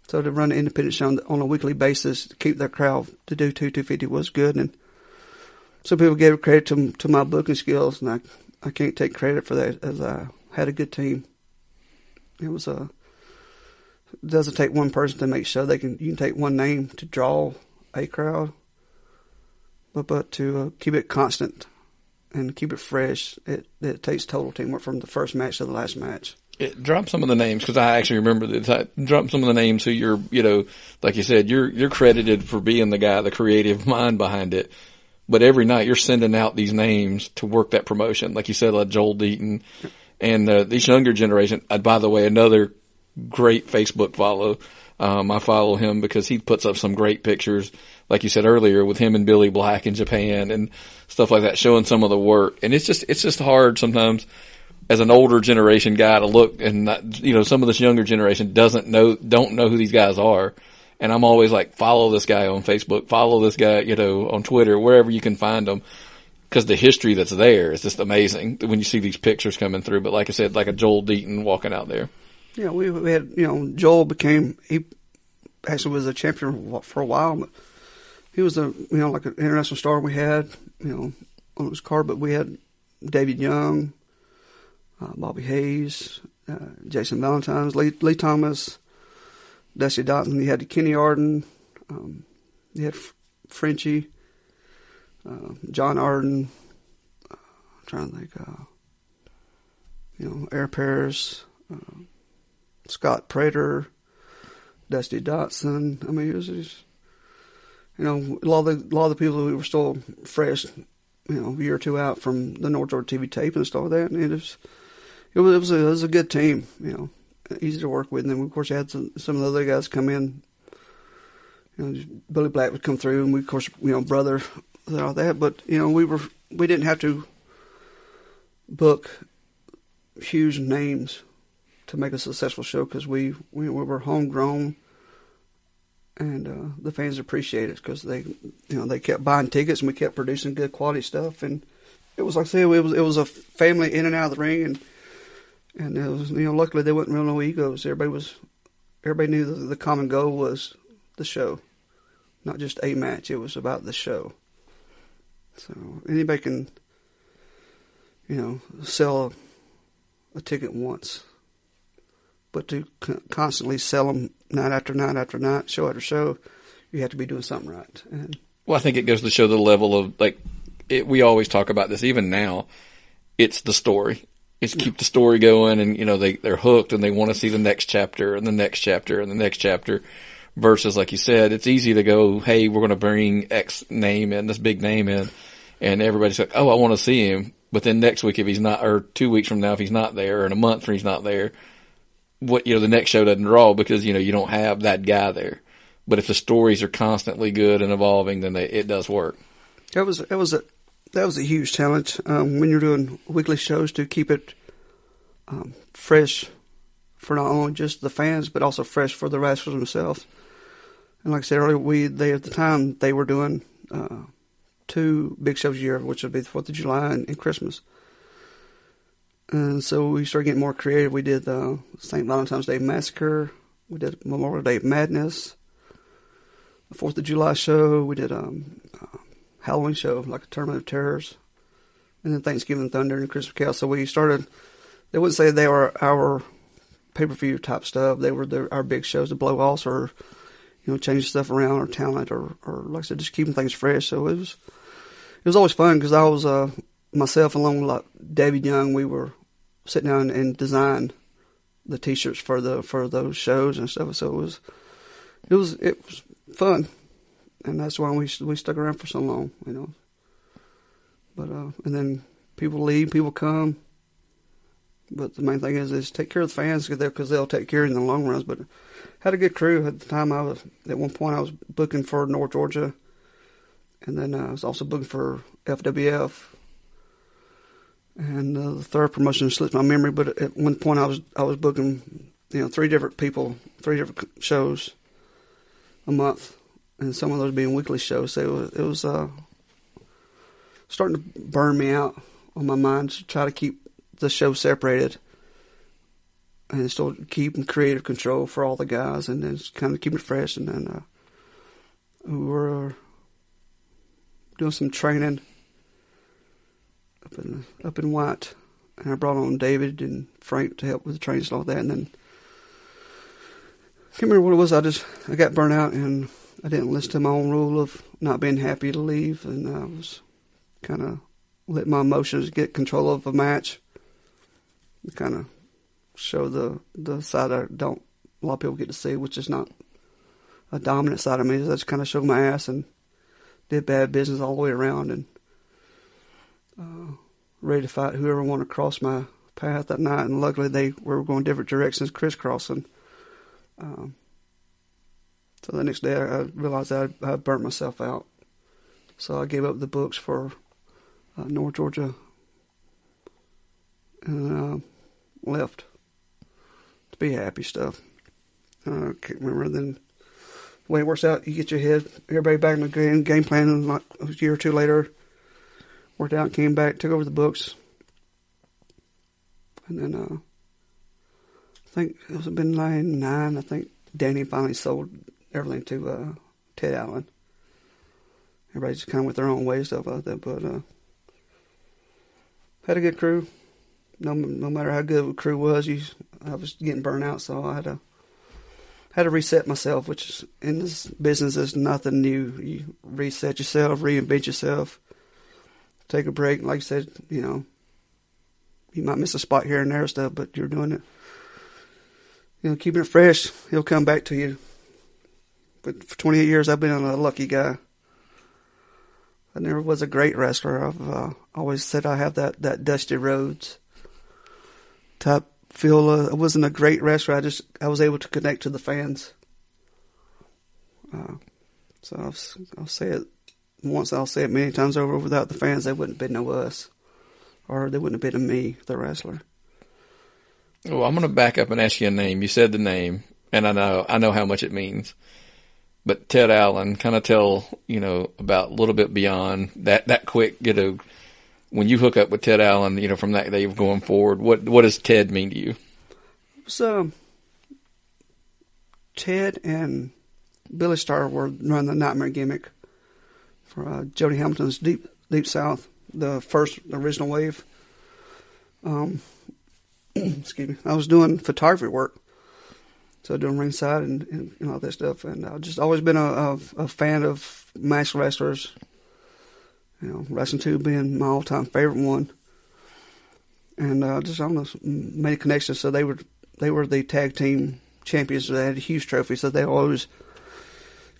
S2: So to run an independent show on a weekly basis, to keep that crowd to do 250 was good. And some people gave credit to my booking skills, and I can't take credit for that, as I had a good team. It was it doesn't take one person to make sure you can take one name to draw a crowd, but to keep it constant and keep it fresh, it takes total teamwork from the first match to the last match.
S1: Drop some of the names, because I actually remember that. Drop some of the names who you're, like you said, you're credited for being the guy, the creative mind behind it. But every night you're sending out these names to work that promotion. Like you said, like Joel Deaton and this younger generation. By the way, another great Facebook follow. I follow him because he puts up some great pictures, like you said earlier, with him and Billy Black in Japan and stuff like that, showing some of the work. And it's just hard sometimes as an older generation guy to look and not, some of this younger generation don't know who these guys are. And I'm always like, follow this guy on Facebook, follow this guy, on Twitter, wherever you can find them. Because the history that's there is just amazing when you see these pictures coming through. But like I said, like a Joel Deaton walking out there.
S2: Yeah, we had, Joel actually was a champion for a while, but he was like an international star we had, on his card. But we had David Young, Bobby Hayes, Jason Valentine, Lee Thomas, Dusty Dotson. You had Kenny Arden, you had Frenchie, John Arden. I'm trying to think, Air Parris, Scott Prater, Dusty Dotson. I mean, it was just, a lot of the people who were still fresh, a year or two out from the North Georgia TV tape and stuff like that. And it was a good team, easy to work with. And then of course you had some of the other guys come in. Billy Black would come through, and we of course brother and all that. But we didn't have to book huge names to make a successful show, because we were homegrown, and the fans appreciated it because they kept buying tickets, and we kept producing good quality stuff. And it was, like I said, it was a family in and out of the ring, and it was, luckily there wasn't real no egos. Everybody knew the common goal was the show, not just a match. It was about the show. So anybody can sell a ticket once, but to constantly sell them night after night after night, show after show, you have to be doing something right. And
S1: I think it goes to show the level of, we always talk about this, even now, it's the story. It's keep the story going, and, they're hooked, and they want to see the next chapter and the next chapter and the next chapter, versus, like you said, it's easy to go, hey, we're going to bring X name in, this big name in, and everybody's like, oh, I want to see him. But then next week, if he's not, or 2 weeks from now, if he's not there, or in a month when he's not there, the next show doesn't draw, because, you don't have that guy there. But if the stories are constantly good and evolving, then it does work.
S2: That was a huge challenge when you're doing weekly shows, to keep it fresh for not only just the fans, but also fresh for the wrestlers themselves. And like I said earlier, at the time they were doing 2 big shows a year, which would be the 4th of July and Christmas. And so we started getting more creative. We did St. Valentine's Day Massacre. We did Memorial Day Madness. The 4th of July show. We did Halloween show, like a Tournament of Terrors. And then Thanksgiving Thunder and Christmas Chaos. So we started, they wouldn't say they were our pay-per-view type stuff. They were our big shows to blow off, or, changing stuff around, or talent, or like I said, just keeping things fresh. So it was always fun, because I was, myself, along with David Young, we were sitting down and designed the T-shirts for those shows and stuff. So it was fun, and that's why we stuck around for so long, But and then people leave, people come, but the main thing is take care of the fans, because they'll take care of you in the long runs. But had a good crew at the time. At one point I was booking for North Georgia, and then I was also booking for FWF. And the third promotion slips my memory, but at one point I was booking, 3 different people, 3 different shows a month, and some of those being weekly shows. So it was starting to burn me out on my mind to try to keep the show separated, and still keeping creative control for all the guys, and then kind of keep it fresh. And then we were doing some training up in White, and I brought on David and Frank to help with the training and all that. And then I can't remember what it was. I got burnt out, and I didn't listen to my own rule of not being happy to leave, and I was kind of let my emotions get control of a match, kind of show the side a lot of people get to see, which is not a dominant side of me. I just kind of showed my ass and did bad business all the way around, and ready to fight whoever wanted to cross my path that night. And luckily they were going different directions, crisscrossing. So the next day I realized I burnt myself out. So I gave up the books for North Georgia, and left to be happy stuff. I can't remember. Then the way it works out, you get your head, everybody back in the game plan, and like a year or two later, worked out, came back, took over the books, and then I think it was been '99. I think Danny finally sold everything to Ted Allen. Everybody just kind of went their own way, stuff like that. But had a good crew. No matter how good the crew was, I was getting burnt out, so I had to reset myself, which in this business is nothing new. You reset yourself, reinvent yourself, take a break. Like I said, you might miss a spot here and there and stuff, but you're doing it. Keeping it fresh, he'll come back to you. But for 28 years, I've been a lucky guy. I never was a great wrestler. I've always said I have that Dusty Rhodes type feel. I wasn't a great wrestler. I was able to connect to the fans. So I'll say it once. I'll say it many times over. Without the fans, they wouldn't have been no us, or they wouldn't have been me, the wrestler.
S1: Well, I'm going to back up and ask you a name. You said the name, and I know how much it means. But Ted Allen, kind of tell, about a little bit beyond that quick, when you hook up with Ted Allen, from that day going forward, what does Ted mean to you?
S2: So, Ted and Billy Starr were running the Nightmare gimmick for Jody Hamilton's Deep South, the first original wave. Excuse me. I was doing photography work. So doing ringside and all that stuff, and I've just always been a fan of masked wrestlers. Wrestling 2 being my all-time favorite one, and just made a connection. So they were the tag team champions. So they had a huge trophy, so they always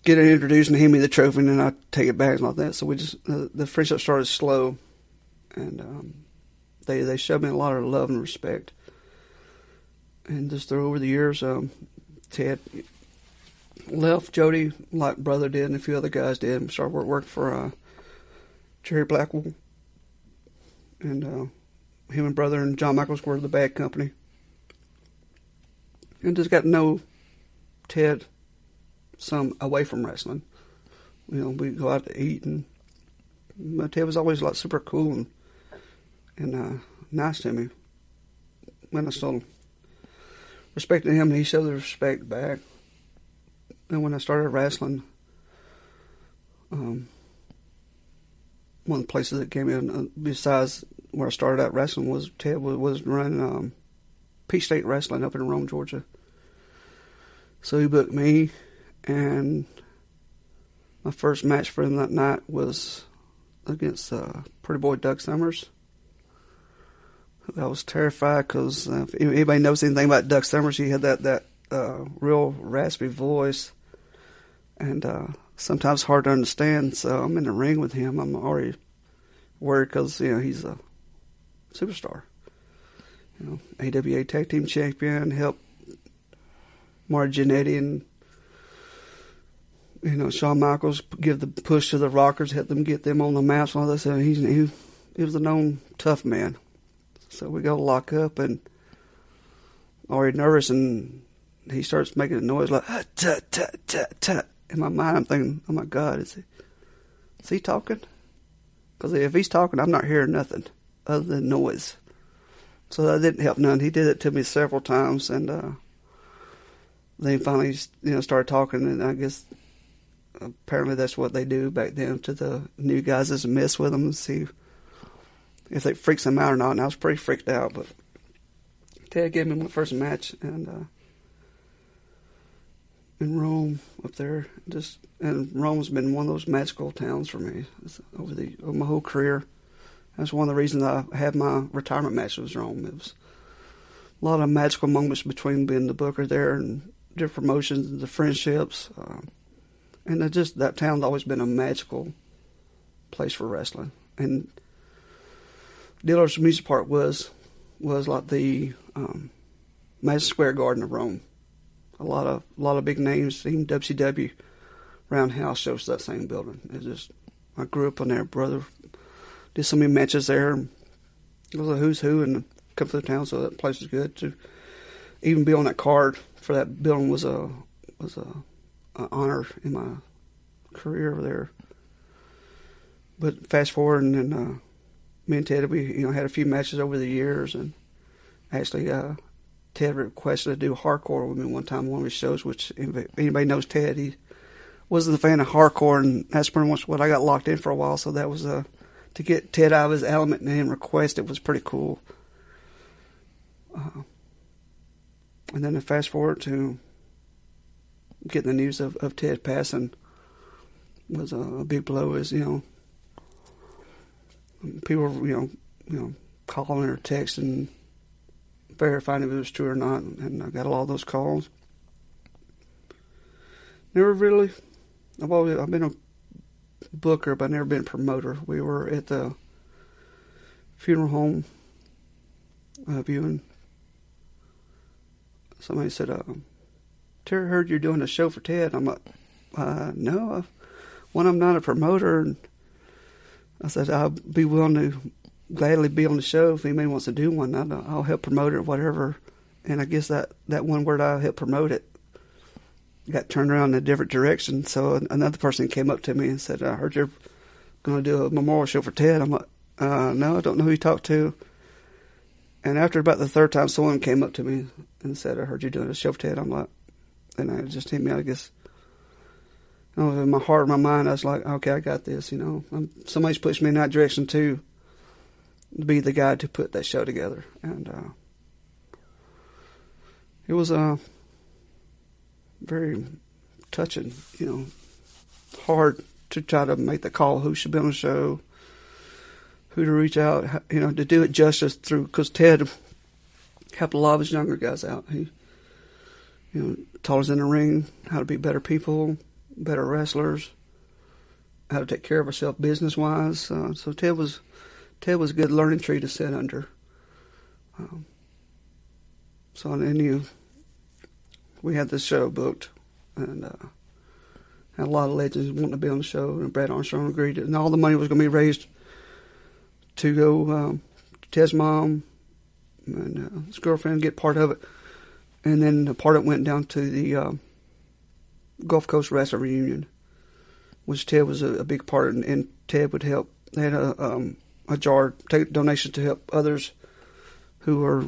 S2: get it introduced and hand me the trophy, and then I take it back and like that. So we just the friendship started slow, and they showed me a lot of love and respect, and just over the years. Ted left Jody like brother did, and a few other guys did. Started working for Jerry Blackwell, and him and brother and John Michaels were the Bad Company, and just got to know Ted some away from wrestling. We go out to eat, and Ted was always like super cool and nice to me. When I still respected him, and he showed the respect back. And when I started wrestling, one of the places that came in, besides where I started out wrestling, was Ted was running Peach State Wrestling up in Rome, Georgia. So he booked me, and my first match for him that night was against Pretty Boy Doug Summers. I was terrified because if anybody knows anything about Doug Summers, he had that real raspy voice, and sometimes hard to understand. So I'm in the ring with him. I'm already worried because he's a superstar. AWA Tag Team Champion, helped Marty Jannetty and Shawn Michaels give the push to the Rockers, help them get them on the maps and all that. So he was a known tough man. So we go lock up, and already nervous, and he starts making a noise like tut tut tut tut. In my mind, I'm thinking, "Oh my God, is he talking?" Because if he's talking, I'm not hearing nothing other than noise. So that didn't help none. He did it to me several times, and then finally, started talking, and I guess apparently that's what they do back then to the new guys, is mess with them and see if they freaks them out or not. And I was pretty freaked out, but Ted gave me my first match, and in Rome up there, and Rome's been one of those magical towns for me over my whole career. That's one of the reasons I had my retirement match was Rome. It was a lot of magical moments between being the booker there and different promotions and the friendships, and that town's always been a magical place for wrestling. And Dillard's Music Park was like the Madison Square Garden of Rome. A lot of big names, even WCW Roundhouse shows that same building. I grew up in there. Brother did so many matches there. It was a who's who, and come through the town, so that place was good. To even be on that card for that building was a honor in my career over there. But fast forward, and then me and Ted, we had a few matches over the years, and actually Ted requested to do hardcore with me one time on one of his shows. Which if anybody knows Ted, wasn't a fan of hardcore, and that's pretty much what I got locked in for a while. So that was to get Ted out of his element and him request it was pretty cool. And then to fast forward to getting the news of Ted passing was a big blow. As people were calling or texting, verifying if it was true or not, and I got a lot of those calls. Never really. I've been a booker, but I've never been a promoter. We were at the funeral home viewing. Somebody said, Terry, heard you're doing a show for Ted. I'm like, no. I'm not a promoter. And I said, I'll be willing to gladly be on the show if anybody wants to do one. I'll help promote it or whatever. And I guess that one word, I'll help promote it, got turned around in a different direction. So another person came up to me and said, I heard you're going to do a memorial show for Ted. I'm like, no, I don't know who you talked to. And after about the third time, someone came up to me and said, I heard you doing a show for Ted. I'm like, and it just hit me, I guess, in my heart, my mind, I was like, okay, I got this, somebody's pushed me in that direction too, to be the guy to put that show together. And it was very touching, hard to try to make the call who should be on the show, who to reach out, to do it justice through, because Ted helped a lot of his younger guys out. He, taught us in the ring how to be better people, better wrestlers, how to take care of ourselves business-wise. So Ted was a good learning tree to sit under. So then we had this show booked, and had a lot of legends wanting to be on the show, and Brad Armstrong agreed, and all the money was going to be raised to go to Ted's mom and his girlfriend get part of it, and then the part that went down to the Gulf Coast Wrestling Reunion, which Ted was a big part of, and Ted would help. They had a jar, take donations to help others who were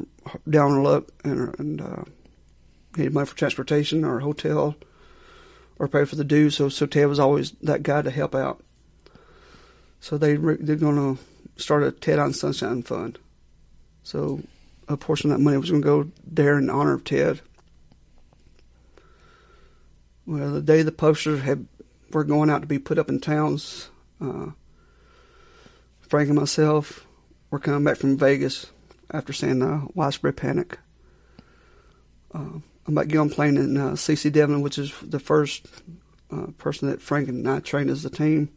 S2: down on luck and needed money for transportation or hotel or pay for the dues. So Ted was always that guy to help out. So they're going to start a Ted on Sunshine Fund. So a portion of that money was going to go there in honor of Ted. Well, the day the posters were going out to be put up in towns, Frank and myself were coming back from Vegas after seeing widespread panic. I'm about to get on plane in CC Devlin, which is the first person that Frank and I trained as a team.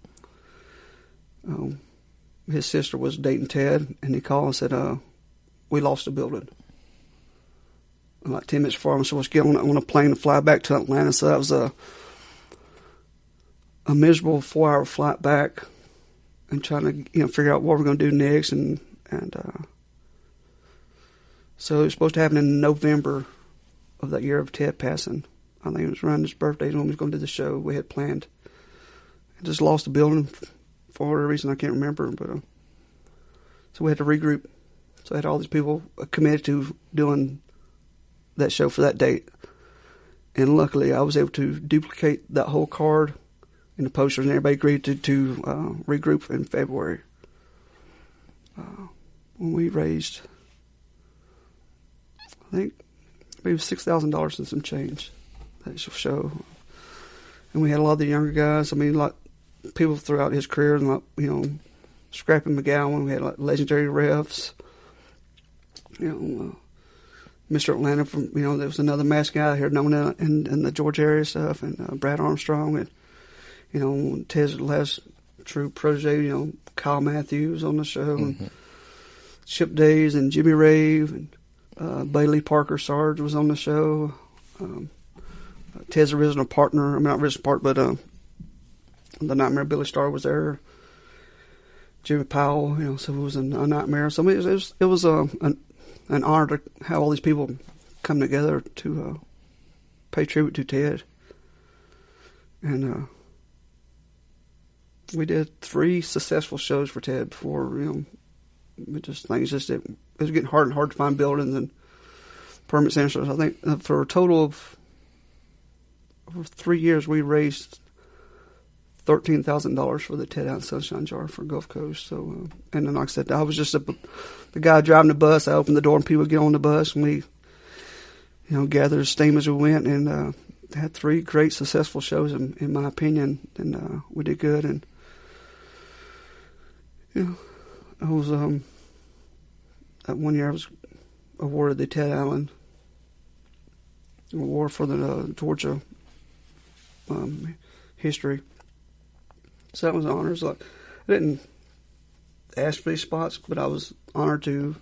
S2: His sister was dating Ted, and he called and said, we lost the building. And like 10 minutes before I was supposed to get on a plane to fly back to Atlanta, so that was a miserable 4-hour flight back, and trying to figure out what we're going to do next, and so it was supposed to happen in November of that year of Ted passing. I think it was around his birthday when we was going to do the show we had planned. I just lost the building for whatever reason I can't remember, but so we had to regroup. So I had all these people committed to doing that show for that date, and luckily I was able to duplicate that whole card in the posters, and everybody agreed to regroup in February when we raised, I think, maybe $6,000 and some change that show. And we had a lot of the younger guys. I mean, like people throughout his career, and like Scrappy McGowan. We had like legendary refs. Mr. Atlanta from there was another mask guy here known in the Georgia area stuff, and Brad Armstrong, and Ted's last true protege, Kyle Matthews on the show, and Chip Days and Jimmy Rave, and Bailey Parker Sarge was on the show. Ted's original partner, not original partner, but the Nightmare Billy Starr was there. Jimmy Powell, so it was a nightmare. So I mean, it was an honor to have all these people come together to pay tribute to Ted. And we did 3 successful shows for Ted before, it was getting hard to find buildings and permit centers. I think for a total of over 3 years we raised $13,000 for the Ted Allen Sunshine Jar for Gulf Coast. So, and then like I said, I was just the guy driving the bus. I opened the door and people would get on the bus, and we, gathered steam as we went, and had 3 great successful shows in my opinion, and we did good. And I was that one year I was awarded the Ted Allen Award for the Georgia history. So that was an honor. So I didn't ask for these spots, but I was honored to,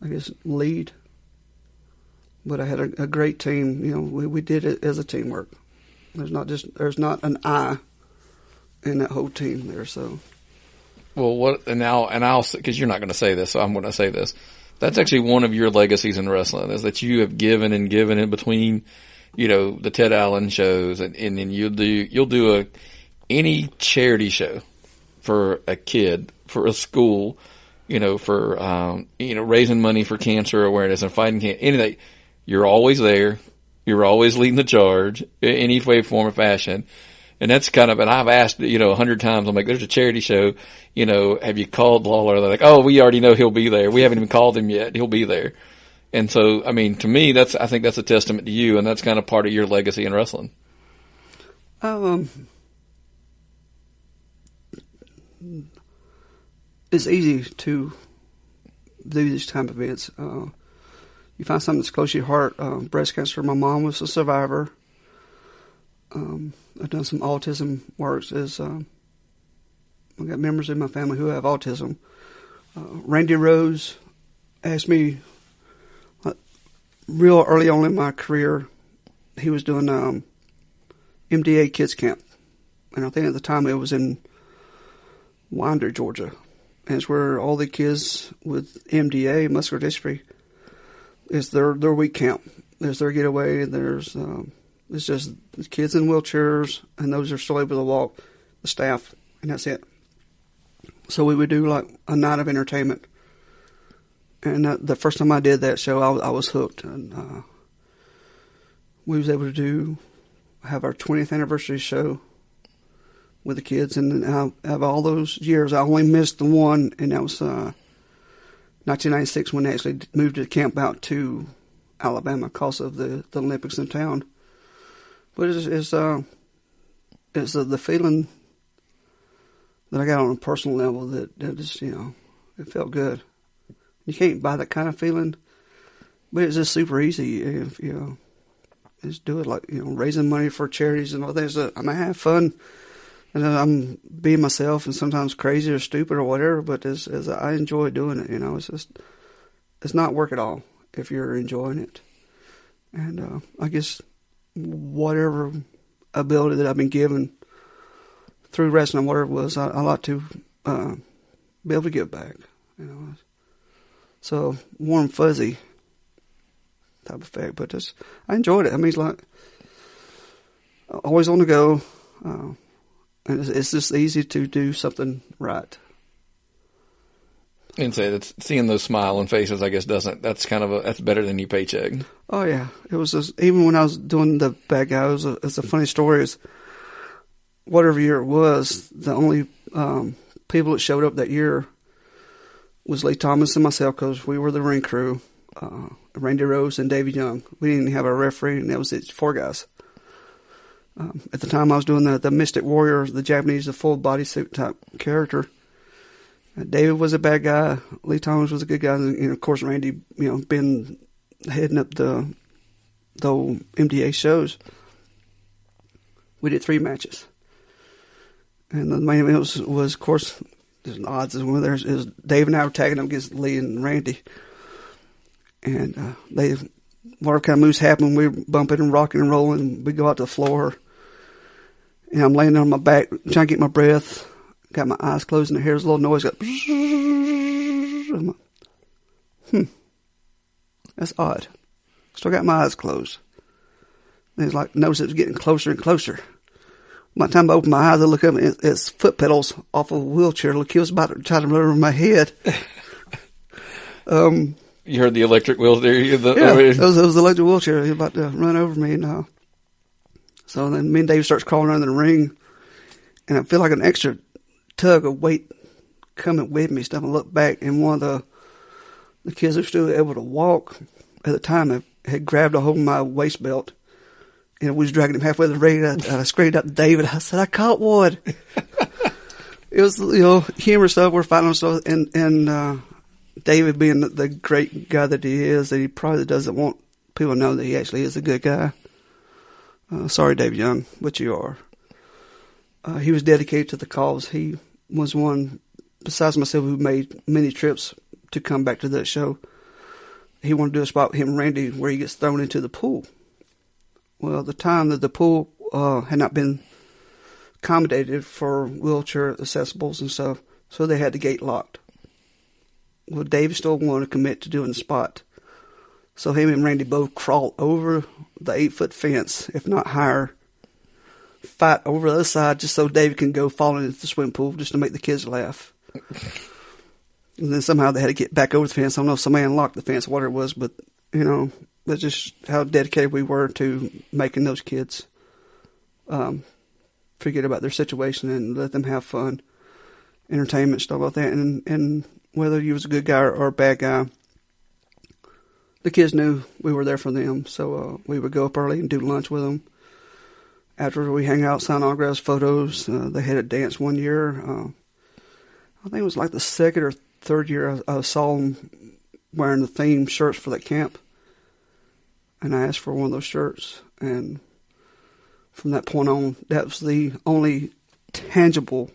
S2: I guess, lead. But I had a great team. We did it as a teamwork. There's not an I in that whole team there. So,
S1: well, I'll because you're not going to say this, so I'm going to say this. That's actually one of your legacies in wrestling, is that you have given and given in between, the Ted Allen shows, and then you'll do any charity show for a kid, for a school, for raising money for cancer awareness and fighting cancer, anything. You're always there. You're always leading the charge in any way, form, or fashion. And that's and I've asked, 100 times, I'm like, there's a charity show, have you called Lawler? They're like, oh, we already know he'll be there. We haven't even called him yet. He'll be there. And so, I mean, to me, I think that's a testament to you, and that's kind of part of your legacy in wrestling.
S2: It's easy to do these type of events. You find something that's close to your heart. Breast cancer. My mom was a survivor. I've done some autism works. I've got members in my family who have autism. Randy Rhodes asked me real early on in my career. He was doing MDA Kids Camp, and I think at the time it was in Winder, Georgia, and it's where all the kids with MDA, muscular dystrophy, is their week camp. There's their getaway. It's just kids in wheelchairs, and those are still able to walk, the staff, and that's it. So we would do like a night of entertainment. And the first time I did that show, I was hooked. And we was able to have our 20th anniversary show with the kids. And out of all those years, I only missed the one, and that was 1996 when they actually moved the camp out to Alabama because of the Olympics in town. But it's the feeling that I got on a personal level that just, it felt good. You can't buy that kind of feeling, but it's just super easy if, just do it, like, raising money for charities and all that. I might have fun, and I'm being myself and sometimes crazy or stupid or whatever, but as I enjoy doing it, it's not work at all if you're enjoying it. And I guess whatever ability that I've been given through wrestling, whatever it was, I like to be able to give back, So warm, fuzzy type of effect, but I enjoyed it. I mean, it's like always on the go, and it's just easy to do something right.
S1: And say that seeing those smiling faces, I guess, that's better than your paycheck. Oh
S2: yeah, it was just, even when I was doing the bad guy, it's a funny story. Is whatever year it was, the only people that showed up that year was Lee Thomas and myself, because we were the ring crew. Randy Rhodes and David Young. We didn't have a referee, and that was it, 4 guys. At the time, I was doing the Mystic Warrior, the Japanese, the full bodysuit type character. David was a bad guy. Lee Thomas was a good guy, and of course Randy, been heading up the old MDA shows. We did 3 matches, and the main event was of course, there's odds as well. There's Dave and I were tagging up against Lee and Randy, and whatever kind of moves happen, we're bumping and rocking and rolling. We go out to the floor, and I'm laying on my back trying to get my breath. Got my eyes closed, and here's a little noise. I'm like, that's odd. Still got my eyes closed. And it's like, notice it was getting closer and closer. By the time I open my eyes, I look up, and it's foot pedals off of a wheelchair. Look, he was about to try to run over my head.
S1: You heard the electric wheels there?
S2: It was the electric wheelchair. He was about to run over me. So then me and Dave starts crawling around the ring. and I feel like an extra tug of weight coming with me. Stuff. I look back, and one of the kids who was still able to walk at the time had grabbed a hold of my waist belt, and was dragging him halfway to the ring. I screamed out to David. I said, "I caught one." It was, humor stuff. We're fighting on stuff, and David, being the great guy that he is, that he probably doesn't want people to know that he actually is a good guy. Sorry, David Young, but you are. He was dedicated to the cause. He was one, besides myself, who made many trips to come back to that show. He wanted to do a spot with him and Randy where he gets thrown into the pool. Well, at the time that the pool had not been accommodated for wheelchair accessibles and stuff, so they had the gate locked. Well, Dave still wanted to commit to doing the spot. So him and Randy both crawled over the 8-foot fence, if not higher, fight over the other side just so Dave can go fall into the swimming pool just to make the kids laugh. And then somehow they had to get back over the fence. I don't know if somebody unlocked the fence or what it was, but, that's just how dedicated we were to making those kids forget about their situation and let them have fun, entertainment, stuff like that. And whether you was a good guy or a bad guy, the kids knew we were there for them. So we would go up early and do lunch with them. After we hang out, sign autographs, photos. They had a dance one year. I think it was like the second or third year I saw them wearing the theme shirts for that camp. And I asked for one of those shirts. And from that point on, that was the only tangible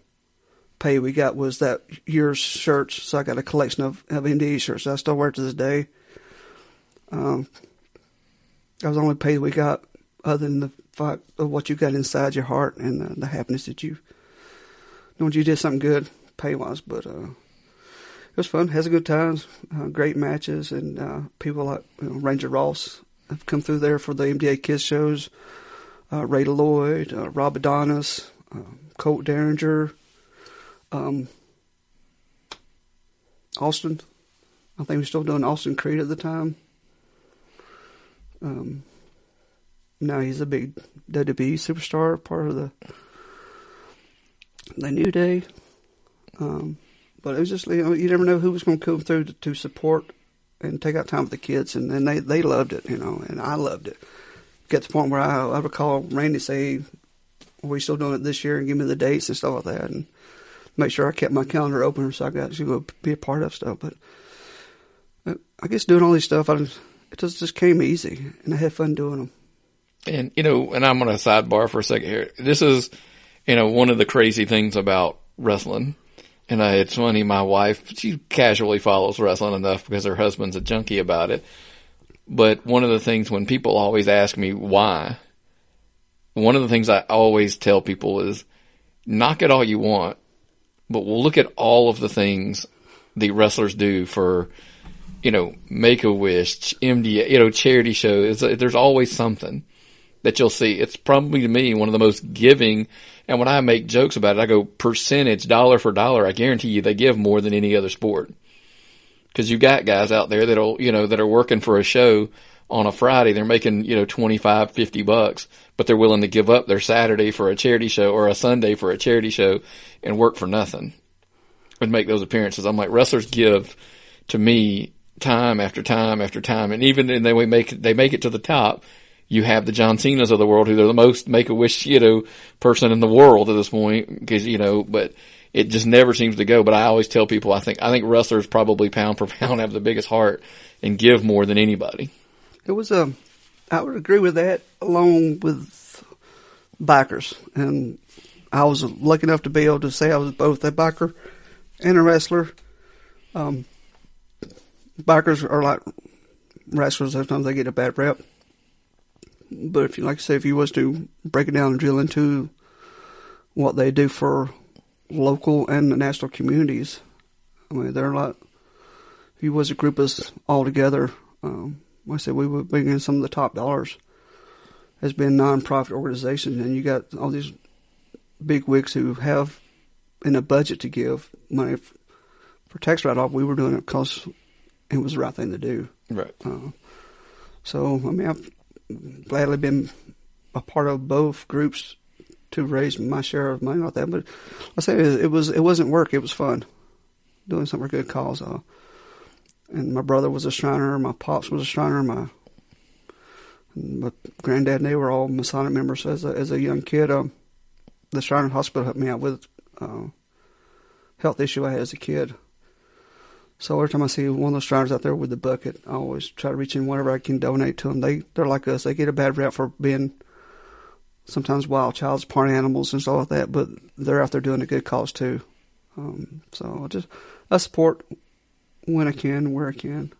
S2: pay we got, was that year's shirts. So I got a collection of Indy shirts that I still wear to this day. That was the only pay we got, other than the fact of what you got inside your heart and the happiness that you know you did something good pay-wise. But it was fun. Has a good times, great matches, and people like Ranger Ross have come through there for the MDA Kids shows. Ray Lloyd, Rob Adonis, Colt Derringer, Austin. I think we were still doing Austin Creed at the time. Now he's a big WWE superstar, part of the New Day. But it was just, you never know who was going to come through to support and take out time with the kids, and they loved it, and I loved it. Get to the point where I would call Randy and say, "Are we still doing it this year?" and give me the dates and stuff like that, and make sure I kept my calendar open so I got to go be a part of stuff. But I guess doing all these stuff, it just came easy, and I had fun doing them.
S1: And, and I'm going to sidebar for a second here. This is, one of the crazy things about wrestling. And it's funny, my wife, she casually follows wrestling enough because her husband's a junkie about it. But one of the things, when people always ask me why, one of the things I always tell people is, knock it all you want, but we'll look at all of the things the wrestlers do for, Make-A-Wish, MDA, charity shows. There's always something that you'll see. It's probably, to me, one of the most giving. And when I make jokes about it, I go percentage, dollar for dollar. I guarantee you they give more than any other sport. Because you got guys out there that'll, that are working for a show on a Friday. They're making, $25, $50, but they're willing to give up their Saturday for a charity show or a Sunday for a charity show and work for nothing and make those appearances. I'm like, wrestlers give, to me, time after time after time. And even when they make it to the top, you have the John Cena's of the world, who they're the most Make-A-Wish, person in the world at this point, because, but it just never seems to go. But I always tell people, I think wrestlers probably pound for pound have the biggest heart and give more than anybody.
S2: It was I would agree with that, along with bikers. And I was lucky enough to be able to say I was both a biker and a wrestler. Bikers are like wrestlers. Sometimes they get a bad rep. But if you was to break it down and drill into what they do for local and national communities, they're like, if you was a group of us all together, like I said, we would bring in some of the top dollars as being non-profit organizations, and you got all these big wigs who have in a budget to give money for tax write-off. We were doing it because it was the right thing to do.
S1: Right.
S2: So, I've gladly been a part of both groups to raise my share of money like that. But I say it wasn't work. It was fun doing something for a good cause. And my brother was a Shriner. My pops was a Shriner. My granddad and they were all Masonic members. As a young kid, the Shriner Hospital helped me out with health issue I had as a kid. So every time I see one of those Shriners out there with the bucket, I always try to reach in whatever I can donate to them. They're like us. They get a bad rap for being sometimes wild child's party animals and stuff like that, but they're out there doing a good cause too. So I support when I can, where I can.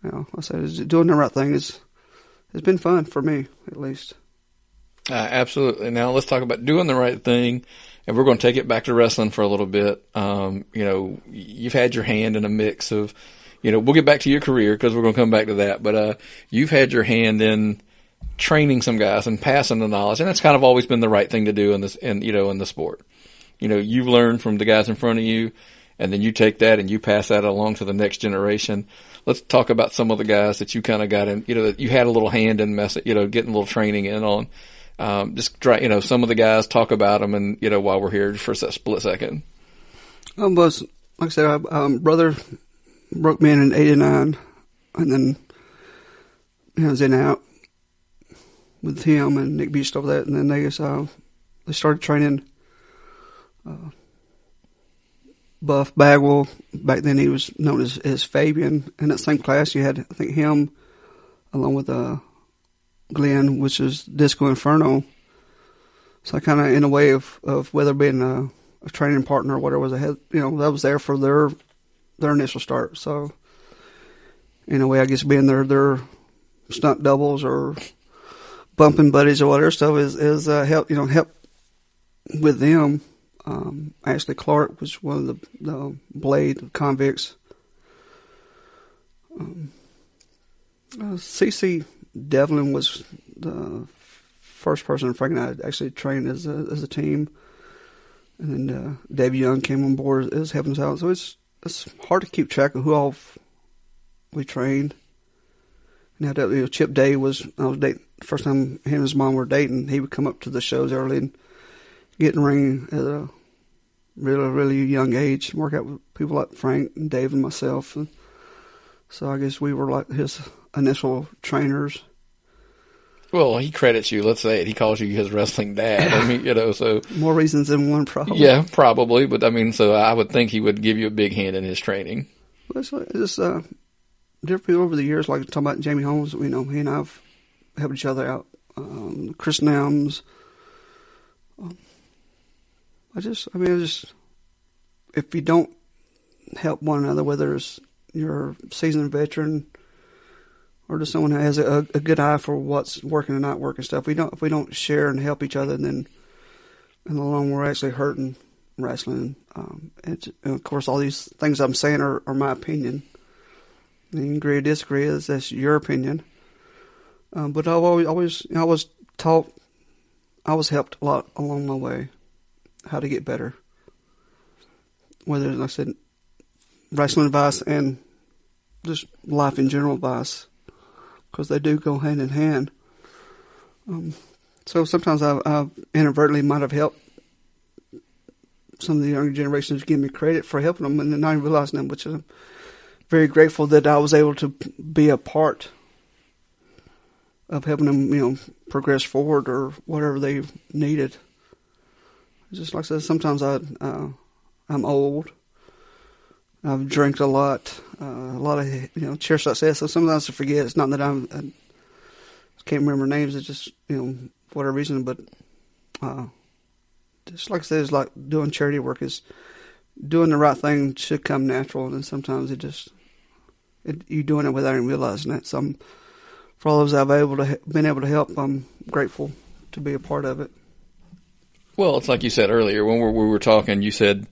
S2: I say doing the right thing has been fun for me, at least.
S1: Absolutely. Now let's talk about doing the right thing. And we're going to take it back to wrestling for a little bit. You've had your hand in a mix of, we'll get back to your career because we're going to come back to that. But you've had your hand in training some guys and passing the knowledge, and that's kind of always been the right thing to do in the sport. You've learned from the guys in front of you, and then you take that and you pass that along to the next generation. Let's talk about some of the guys that you kind of got in, that you had a little hand in, getting a little training in on. Just try, some of the guys, talk about them, and while we're here for a split second.
S2: Like I said, brother broke me in '89, and then I was in and out with him and Nick Beast over that, and then they started training Buff Bagwell. Back then he was known as Fabian. In that same class, you had, I think, him along with Glenn, which is Disco Inferno. So I kind of, in a way of whether being a training partner or whatever, was ahead, that was there for their initial start. So in a way, I guess being their stunt doubles or bumping buddies or whatever stuff is help with them. Ashley Clark was one of the Blade convicts. CC Devlin was the first person in Franklin I actually trained as a team, and then Dave Young came on board as helping us out. So it's hard to keep track of who all we trained. And Chip Day I was dating first time him and his mom were dating. He would come up to the shows early and get in the ring at a really, really young age, work out with people like Frank and Dave and myself. And so I guess we were like his initial trainers.
S1: Well, he credits you. Let's say it. He calls you his wrestling dad. I mean, so
S2: more reasons than one, probably.
S1: Yeah, probably. But I mean, so I would think he would give you a big hand in his training.
S2: Well, it's different people over the years, like talking about Jamie Holmes. He and I've helped each other out. Chris Nams. If you don't help one another, whether it's you're a seasoned veteran or just someone who has a good eye for what's working and not working stuff, if we don't share and help each other, then in the long run we're actually hurting wrestling. And of course, all these things I'm saying are my opinion. You can agree or disagree. That's your opinion. But I was taught, I was helped a lot along my way how to get better. Whether, like I said, wrestling advice and just life in general advice, because they do go hand in hand. So sometimes I inadvertently might have helped some of the younger generations give me credit for helping them and not even realizing them, which I'm very grateful that I was able to be a part of helping them, progress forward or whatever they needed. Just like I said, sometimes I'm old. I've drank a lot of, chair shot sets. So sometimes I forget. It's not that I can't remember names. It's just, for whatever reason. But just like I said, it's like doing charity work. Is doing the right thing should come natural, and then sometimes you're doing it without even realizing it. So for all those I've been able to help, I'm grateful to be a part of it.
S1: Well, it's like you said earlier when we were talking. You said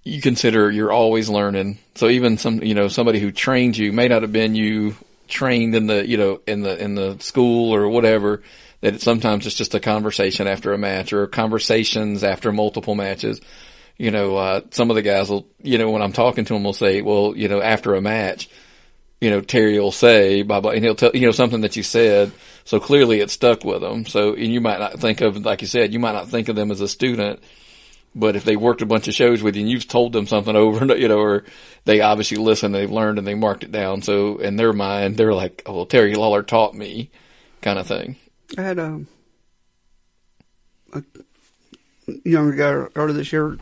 S1: you consider you're always learning. So even somebody who trained you may not have been you trained in the in the school or whatever. That sometimes it's just a conversation after a match or conversations after multiple matches. Some of the guys will when I'm talking to them will say, well, after a match, Terry will say, blah, blah, and he'll tell, something that you said. So clearly it stuck with them. So, and you might not think of, like you said, you might not think of them as a student, but if they worked a bunch of shows with you and you've told them something over and, or they obviously listened, they've learned and they marked it down. So in their mind, they're like, oh, well, Terry Lawler taught me kind of thing.
S2: I had a younger guy earlier this year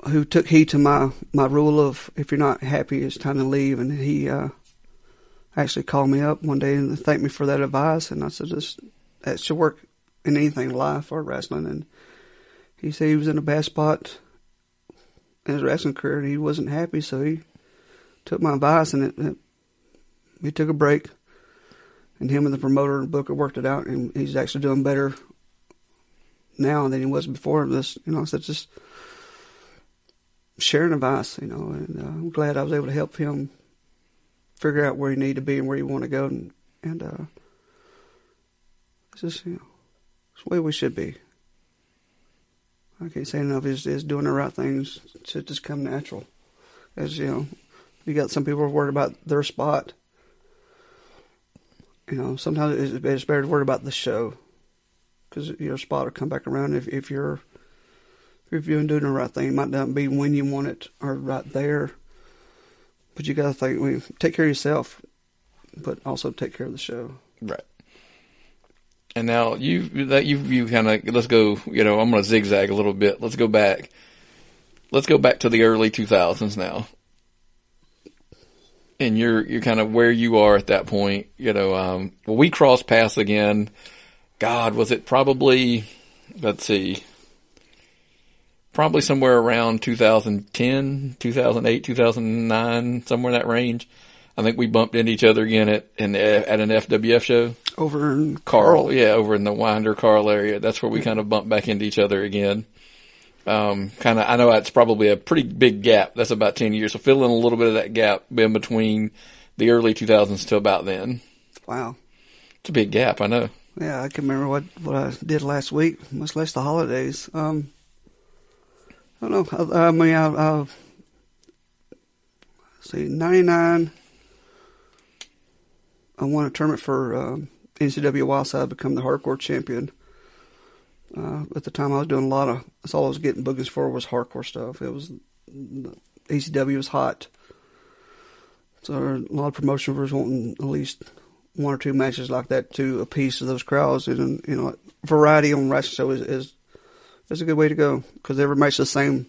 S2: who took heed to my rule of, if you're not happy, it's time to leave. And he actually called me up one day and thanked me for that advice. And I said, that should work in anything in life or wrestling. And he said he was in a bad spot in his wrestling career and he wasn't happy. So he took my advice and he took a break. And him and the promoter and booker worked it out. And he's actually doing better now than he was before this. So just sharing advice, and I'm glad I was able to help him figure out where he needed to be and where he want to go, and it's just, it's the way we should be. I can't say enough is doing the right things should just come natural. As you got some people worried about their spot. Sometimes it's better to worry about the show, because your spot will come back around if you're doing the right thing. It might not be when you want it or right there, but you got to think, take care of yourself, but also take care of the show.
S1: Right. And now you kind of, let's go, I'm going to zigzag a little bit. Let's go back to the early 2000s now. And you're kind of where you are at that point, we crossed paths again. God, was it probably, let's see, probably somewhere around 2010, 2008, 2009, somewhere in that range. I think we bumped into each other again at an FWF show.
S2: Over in Carl.
S1: Yeah, over in the Winder Carl area. That's where we kind of bumped back into each other again. I know it's probably a pretty big gap. That's about 10 years. So fill in a little bit of that gap in between the early 2000s to about then.
S2: Wow.
S1: It's a big gap, I know.
S2: Yeah, I can remember what I did last week, much less the holidays. I don't know. I see, 99, I won a tournament for NWA Wildside, become the hardcore champion. At the time, I was doing that's all I was getting bookings for was hardcore stuff. It was, ECW was hot. So a lot of promotion was wanting at least one or two matches like that to appease to those crowds. And, variety on wrestling show is a good way to go, because every match is the same.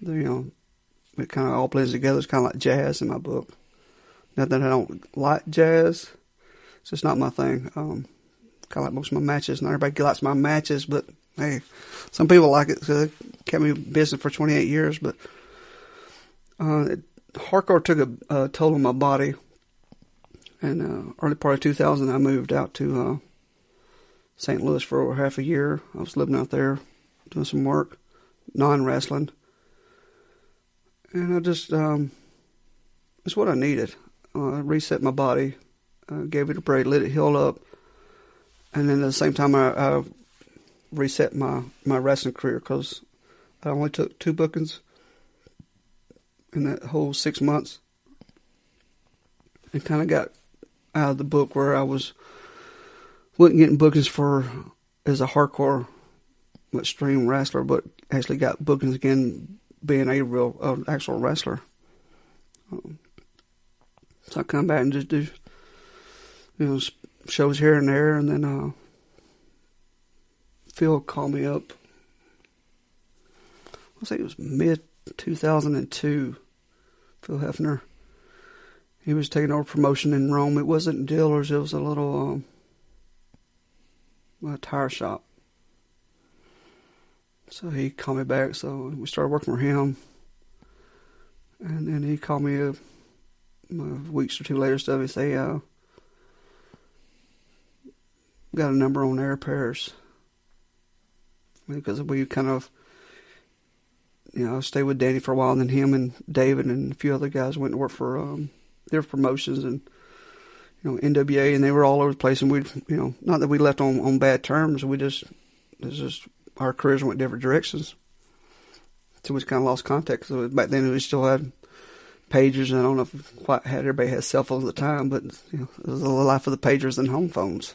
S2: It kind of all blends together. It's kind of like jazz in my book. Not that I don't like jazz. It's just not my thing. Kind of like most of my matches. Not everybody likes my matches, but hey, some people like it. So they kept me in business for 28 years. But hardcore took a toll on my body. And early part of 2000, I moved out to St. Louis for over half a year. I was living out there doing some work, non-wrestling. And I just, it's what I needed. I reset my body, gave it a break, let it heal up. And then at the same time, I reset my wrestling career, because I only took 2 bookings in that whole 6 months. And kind of got out of the book where I wasn't getting bookings as a hardcore extreme wrestler, but actually got bookings again being a real actual wrestler. So I come back and just do shows here and there, and then Phil called me up. I think it was mid 2002. Phil Hefner. He was taking over promotion in Rome. It wasn't dealers. It was a little tire shop. So he called me back. So we started working for him. And then he called me weeks or two later. So he said, got a number on there, Parris. Because we kind of, stayed with Danny for a while. And then him and David and a few other guys went to work for their promotions and, NWA, and they were all over the place. And we, not that we left on bad terms. Our careers went different directions. So we kind of lost contact. So back then we still had pagers, and I don't know if quite had everybody had cell phones at the time, but you know, it was the life of the pagers and home phones.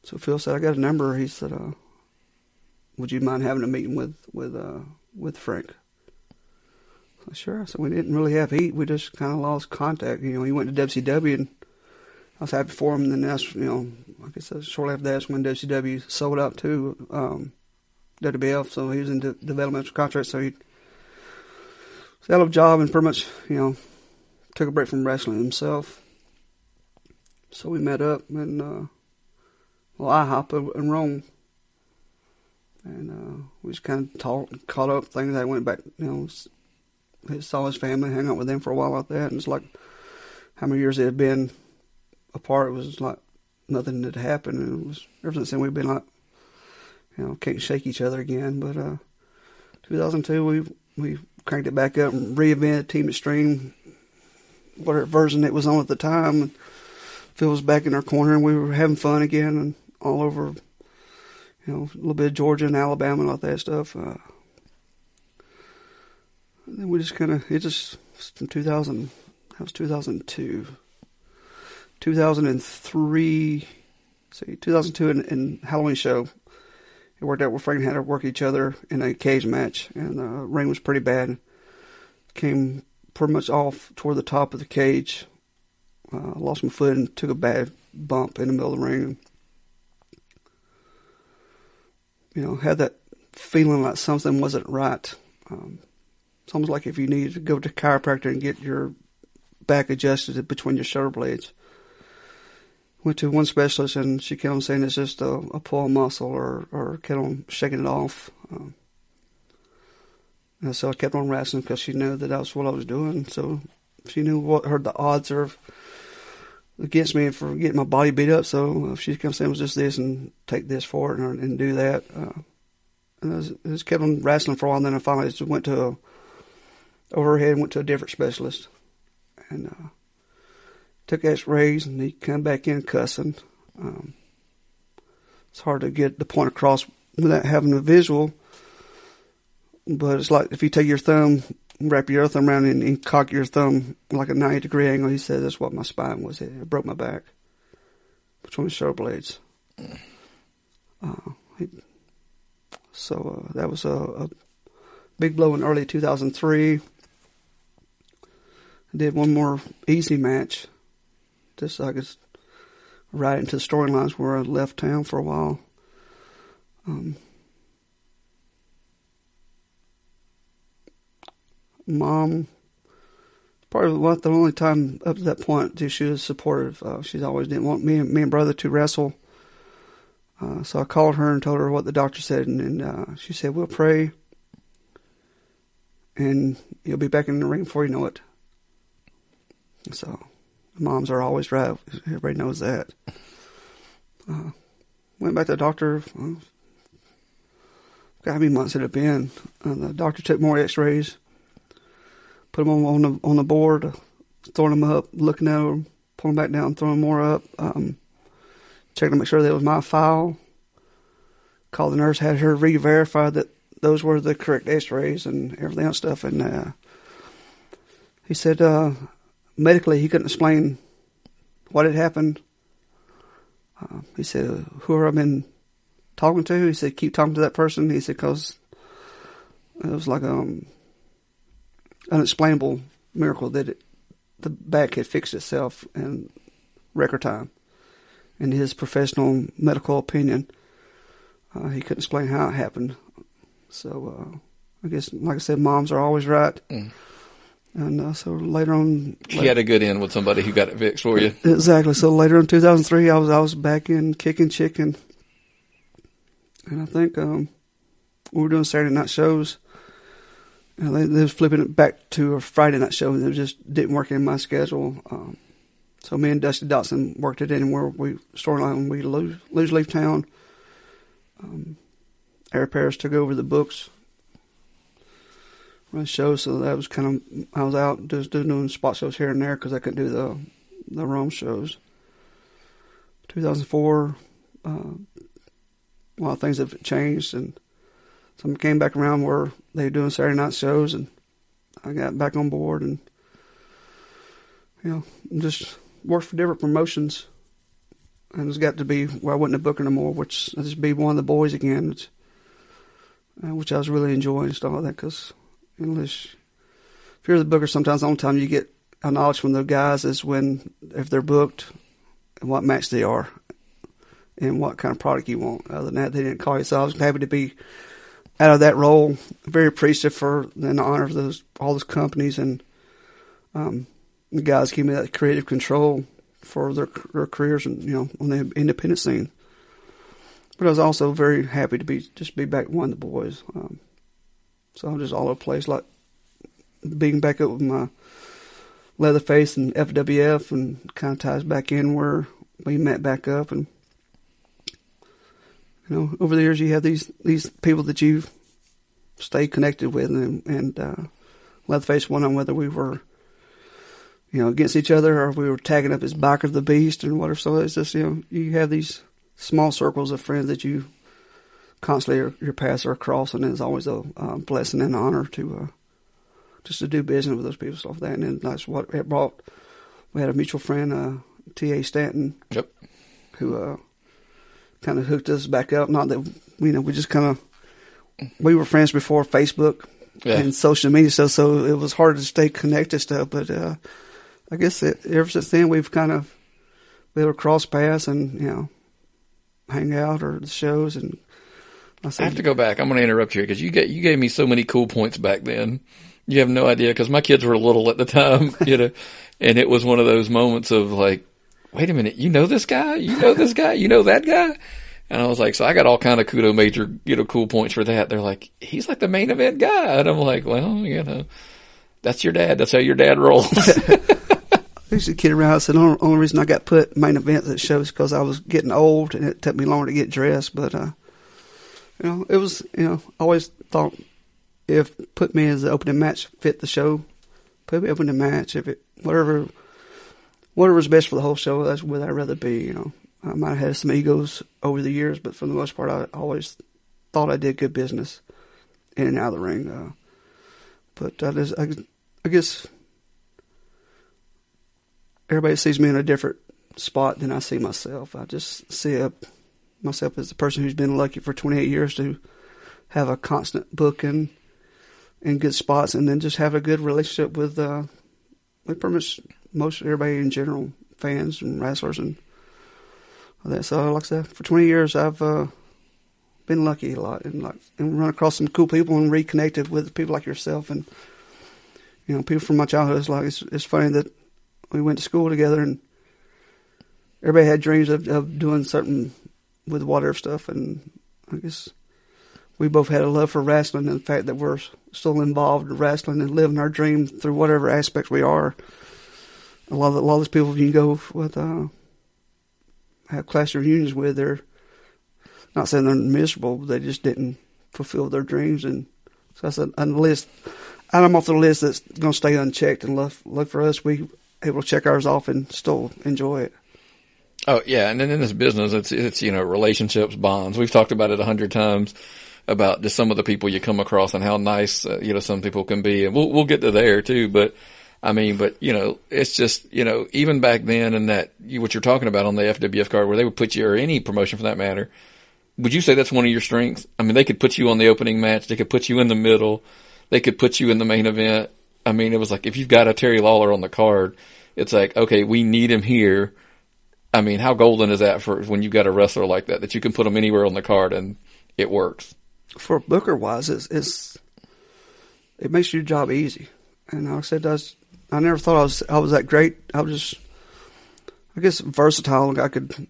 S2: So Phil said, I got a number. He said, would you mind having a meeting with Frank? I said, sure. So we didn't really have heat. We just kind of lost contact. You know, he went to WCW, and I was happy for him. And then that's, you know, like I said, shortly after that's when WCW sold out to WBF. So he was in developmental contract. So he got a job and pretty much, you know, took a break from wrestling himself. So we met up and IHOP in Rome. And we just kind of caught up things. I went back, you know, saw his family, hung out with them for a while like that. And it's like how many years they had been apart. It was like nothing had happened. And it was ever since then we've been like, you know, can't shake each other again. But 2002 we cranked it back up and reinvented Team Extreme, whatever version it was on at the time. And Phil was back in our corner, and we were having fun again, and all over, you know, a little bit of Georgia and Alabama and all that stuff. And then we just kind of, it just, from 2000, that was 2002. 2003, 2002 in Halloween show, it worked out where Frank had to work each other in a cage match, and the ring was pretty bad. Came pretty much off toward the top of the cage. Lost my foot and took a bad bump in the middle of the ring. You know, had that feeling like something wasn't right. It's almost like if you needed to go to a chiropractor and get your back adjusted between your shoulder blades. Went to one specialist, and she kept on saying it's just a pull muscle or kept on shaking it off. And so I kept on wrestling because she knew that was what I was doing. So she knew what the odds are against me for getting my body beat up. So she kept saying it was just this and take this for it and do that. And I just kept on wrestling for a while. And then I finally just went to over her head and went to a different specialist. And took x-rays, and he came back in cussing. It's hard to get the point across without having a visual. But it's like if you take your thumb, wrap your other thumb around and cock your thumb like a 90-degree angle. He said that's what my spine was. It broke my back between the shoulder blades. So that was a big blow in early 2003. I did one more easy match. Just so I could ride into the storylines where I left town for a while. Mom, probably the only time up to that point she was supportive. She's always didn't want me and brother to wrestle. So I called her and told her what the doctor said, and she said, "We'll pray, and you'll be back in the ring before you know it." So moms are always right. Everybody knows that. Went back to the doctor. God, how many months it had been? The doctor took more x-rays. Put them on the board, throwing them up, looking at them, pulling them back down, throwing more up, checking to make sure that it was my file. Called the nurse, had her re-verify that those were the correct x-rays and everything else stuff. And he said medically he couldn't explain what had happened. He said, whoever I've been talking to, he said, keep talking to that person. He said, because it was like unexplainable miracle that the back had fixed itself in record time. In his professional medical opinion, he couldn't explain how it happened. So I guess, like I said, moms are always right. Mm. And so later on,
S1: you had a good end with somebody who got it fixed for you.
S2: Exactly. So later in 2003, I was back in kicking chicken, and I think we were doing Saturday night shows. And they was flipping it back to a Friday night show, and it just didn't work in my schedule. So me and Dusty Dotson worked it in where we storyline we leave town. Eric Parris took over the books, run shows. So that was kind of, I was out just doing spot shows here and there because I couldn't do the Rome shows. 2004, a lot of things have changed, and so I came back around where they were doing Saturday night shows, and I got back on board and, just worked for different promotions. And it's got to be where I wasn't a booker no more, which I just be one of the boys again, which I was really enjoying and stuff like that. Because if you're the booker, sometimes the only time you get a knowledge from the guys is if they're booked and what match they are and what kind of product you want. Other than that, they didn't call you. So I was happy to be out of that role. Very appreciative for and the honor of all those companies, and the guys give me that creative control for their careers and on the independent scene. But I was also very happy to be back one of the boys. So I'm just all over the place, like being back up with my Leatherface and FWF, and kind of ties back in where we met back up. And over the years you have these people that you stay connected with, and Leatherface, one on whether we were against each other or we were tagging up as Biker of the Beast and whatever. So it's just you have these small circles of friends that you constantly your paths are crossing, and it's always a blessing and honor to just to do business with those people, stuff like that. And then that's what it brought. We had a mutual friend, T.A. Stanton,
S1: yep,
S2: who kind of hooked us back up. Not that we just kind of we were friends before Facebook and social media stuff, so it was hard to stay connected stuff. But I guess ever since then we've kind of been able to cross paths and hang out or the shows. And
S1: I have to go back. I'm going to interrupt you because you gave me so many cool points back then. You have no idea, because my kids were little at the time, and it was one of those moments of like, wait a minute, you know this guy? You know this guy? You know that guy? And I was like, so I got all kind of kudo major, cool points for that. They're like, he's like the main event guy. And I'm like, well, that's your dad. That's how your dad rolls.
S2: I used to kid around. I said the only reason I got put main event at shows because I was getting old and it took me longer to get dressed. But, it was, I always thought if put me as the opening match fit the show, put me opening match. If it, whatever was best for the whole show, that's where I'd rather be, I might have had some egos over the years, but for the most part, I always thought I did good business in and out of the ring. But I guess everybody sees me in a different spot than I see myself. I just see myself as the person who's been lucky for 28 years to have a constant booking in good spots, and then just have a good relationship with pretty much most everybody in general, fans and wrestlers and all that. So like I said, for 20 years I've been lucky a lot and run across some cool people and reconnected with people like yourself and people from my childhood. It's funny that we went to school together and everybody had dreams of doing something with whatever stuff, and I guess we both had a love for wrestling and the fact that we're still involved in wrestling and living our dream through whatever aspects we are. A lot of those people you can go with, have class reunions with, they're not saying they're miserable, but they just didn't fulfill their dreams. And so that's a list. I'm off the list that's going to stay unchecked, and look for us, we able to check ours off and still enjoy it.
S1: Oh yeah. And then in this business, it's, relationships, bonds. We've talked about it 100 times about just some of the people you come across and how nice, some people can be. And we'll get to there too. But it's just, even back then and what you're talking about on the FWF card where they would put you, or any promotion for that matter, would you say that's one of your strengths? I mean, they could put you on the opening match. They could put you in the middle. They could put you in the main event. I mean, it was like, if you've got a Terry Lawler on the card, it's like, okay, we need him here. I mean, how golden is that for when you've got a wrestler like that you can put them anywhere on the card and it works? For
S2: booker wise, it makes your job easy. And like I said, I never thought I was that great. I was just, I guess, versatile. I could,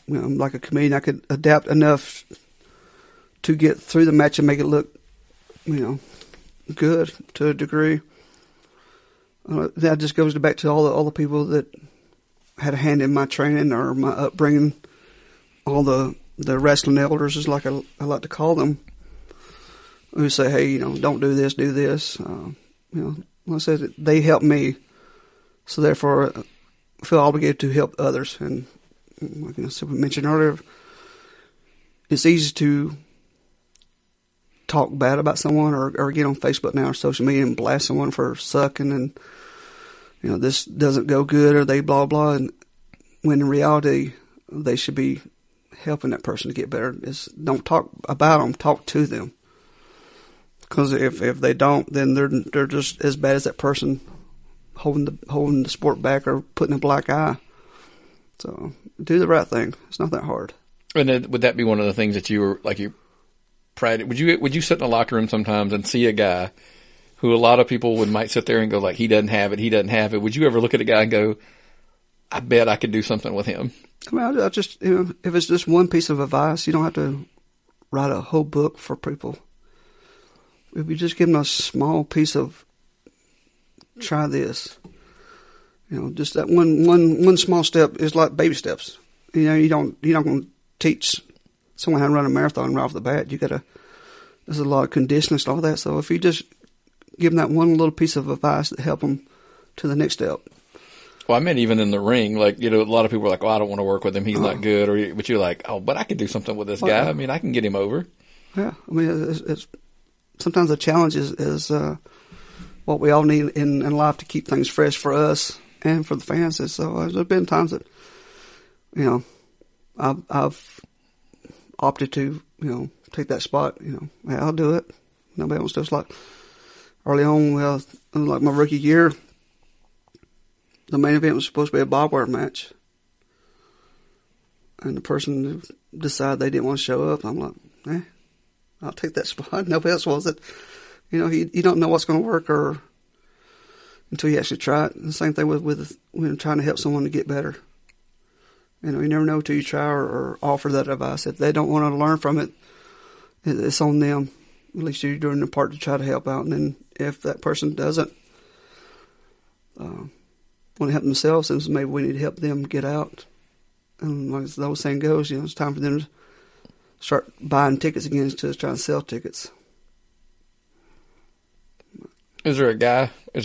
S2: like a comedian, I could adapt enough to get through the match and make it look, good to a degree. That just goes back to all the people that had a hand in my training or my upbringing. All the wrestling elders, is like I like to call them, who say, hey, don't do this, do this. Like I said, they help me, so therefore I feel obligated to help others. And like I said, we mentioned earlier, it's easy to talk bad about someone or get on Facebook now or social media and blast someone for sucking and, this doesn't go good or they blah, blah. And when in reality, they should be helping that person to get better. Don't talk about them, talk to them. Because if they don't, then they're just as bad as that person holding the sport back or putting a black eye. So do the right thing. It's not that hard.
S1: And then, would that be one of the things that you pride? Would you sit in a locker room sometimes and see a guy who a lot of people might sit there and go like, he doesn't have it. Would you ever look at a guy and go, I bet I could do something with him?
S2: I mean, I just, if it's just one piece of advice, you don't have to write a whole book for people. If you just give them a small piece of, try this, just that one small step is like baby steps. You're not going to teach someone how to run a marathon right off the bat. There's a lot of conditioning and all that. So if you just give them that one little piece of advice that help them to the next step.
S1: Well, I meant even in the ring, a lot of people are like, "Oh, I don't want to work with him. He's not good." But you're like, "Oh, but I could do something with this guy. I mean, I can get him over." Yeah, I mean,
S2: it's sometimes the challenge is what we all need in life to keep things fresh for us and for the fans. So there's been times that I've opted to take that spot. Hey, I'll do it. Nobody else does. Like early on, like my rookie year. The main event was supposed to be a barbed wire match. And the person decided they didn't want to show up. I'm like, I'll take that spot. Nobody else wants it. You don't know what's going to work until you actually try it. And the same thing with when trying to help someone to get better. You never know until you try or offer that advice. If they don't want to learn from it, it's on them. At least you're doing the part to try to help out. And then if that person doesn't want to help themselves, then maybe we need to help them get out. And like the old saying goes, it's time for them to start buying tickets again instead of trying to sell tickets.
S1: Is there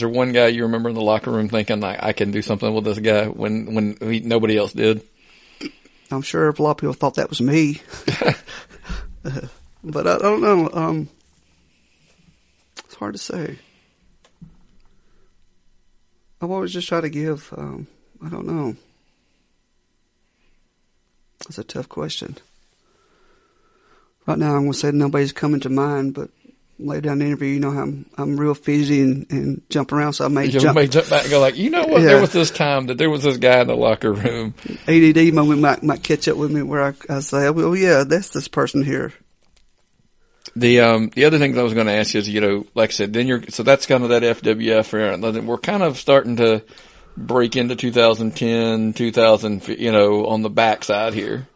S1: one guy you remember in the locker room thinking, I can do something with this guy when nobody else did?
S2: I'm sure a lot of people thought that was me. But I don't know. It's hard to say. I've always just tried to give, I don't know. That's a tough question. Right now I'm going to say nobody's coming to mind, but later down the interview, how I'm real fidgety and jump around, so I may jump
S1: back and go like, what, there was this time that there was this guy in the locker room.
S2: ADD moment might catch up with me where I say, well, yeah, that's this person here.
S1: The other thing that I was going to ask you is, like I said, so that's kind of that FWF era. We're kind of starting to break into 2010, 2000, on the backside here.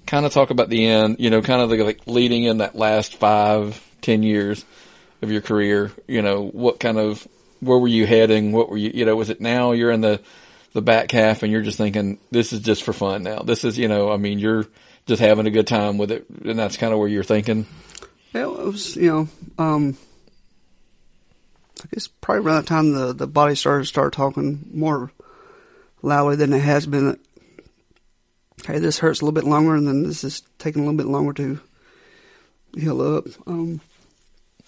S1: Kind of talk about the end, kind of like leading in that last 5-10 years of your career. Where were you heading? What were you, was it now you're in the back half and you're just thinking, this is just for fun now. This is, you're just having a good time with it. And that's kind of where you're thinking.
S2: Yeah, it was, I guess probably around that time the body started talking more loudly than it has been. Hey, this hurts a little bit longer, and then this is taking a little bit longer to heal up.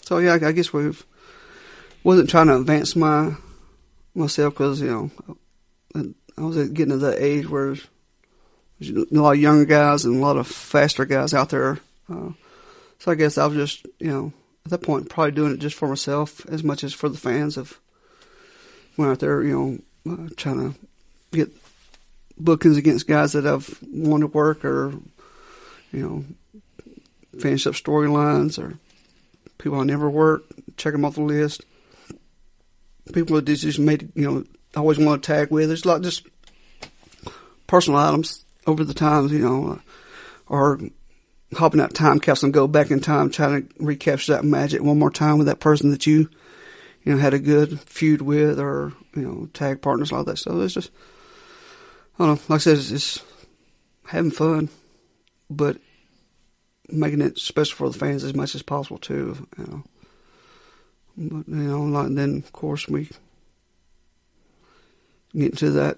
S2: So yeah, I guess wasn't trying to advance myself because I was getting to that age where there's a lot of younger guys and a lot of faster guys out there. So I guess I was just, at that point, probably doing it just for myself as much as for the fans of went out there, trying to get bookings against guys that I've wanted to work or, finish up storylines or people I never worked, check them off the list. People that just made, I always want to tag with. There's a lot of just personal items over the times, or hopping out time capsule and go back in time, trying to recapture that magic one more time with that person that you had a good feud with or, tag partners, like that. So it's just, I don't know, like I said, it's having fun, but making it special for the fans as much as possible too, But, and then, of course, we get into that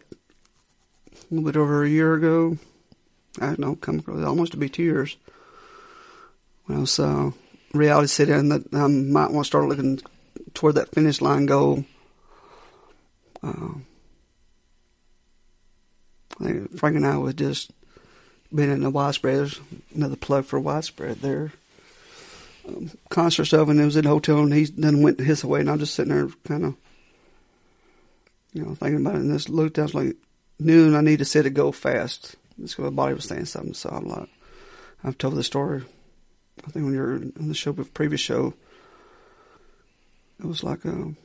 S2: a little bit over a year ago. I don't know, almost to be 2 years. When I was reality set in that I might want to start looking toward that finish line goal. I think Frank and I would just been in the Widespread. There's another plug for Widespread there. Concert stuff, and it was in a hotel, and he then went his way, and I'm just sitting there kind of, thinking about it. And this looked, I was like, noon, I need to set a goal fast. That's what my body was saying something. So I'm like, I've told the story. I think when you were on the show, the previous show, it was like, trying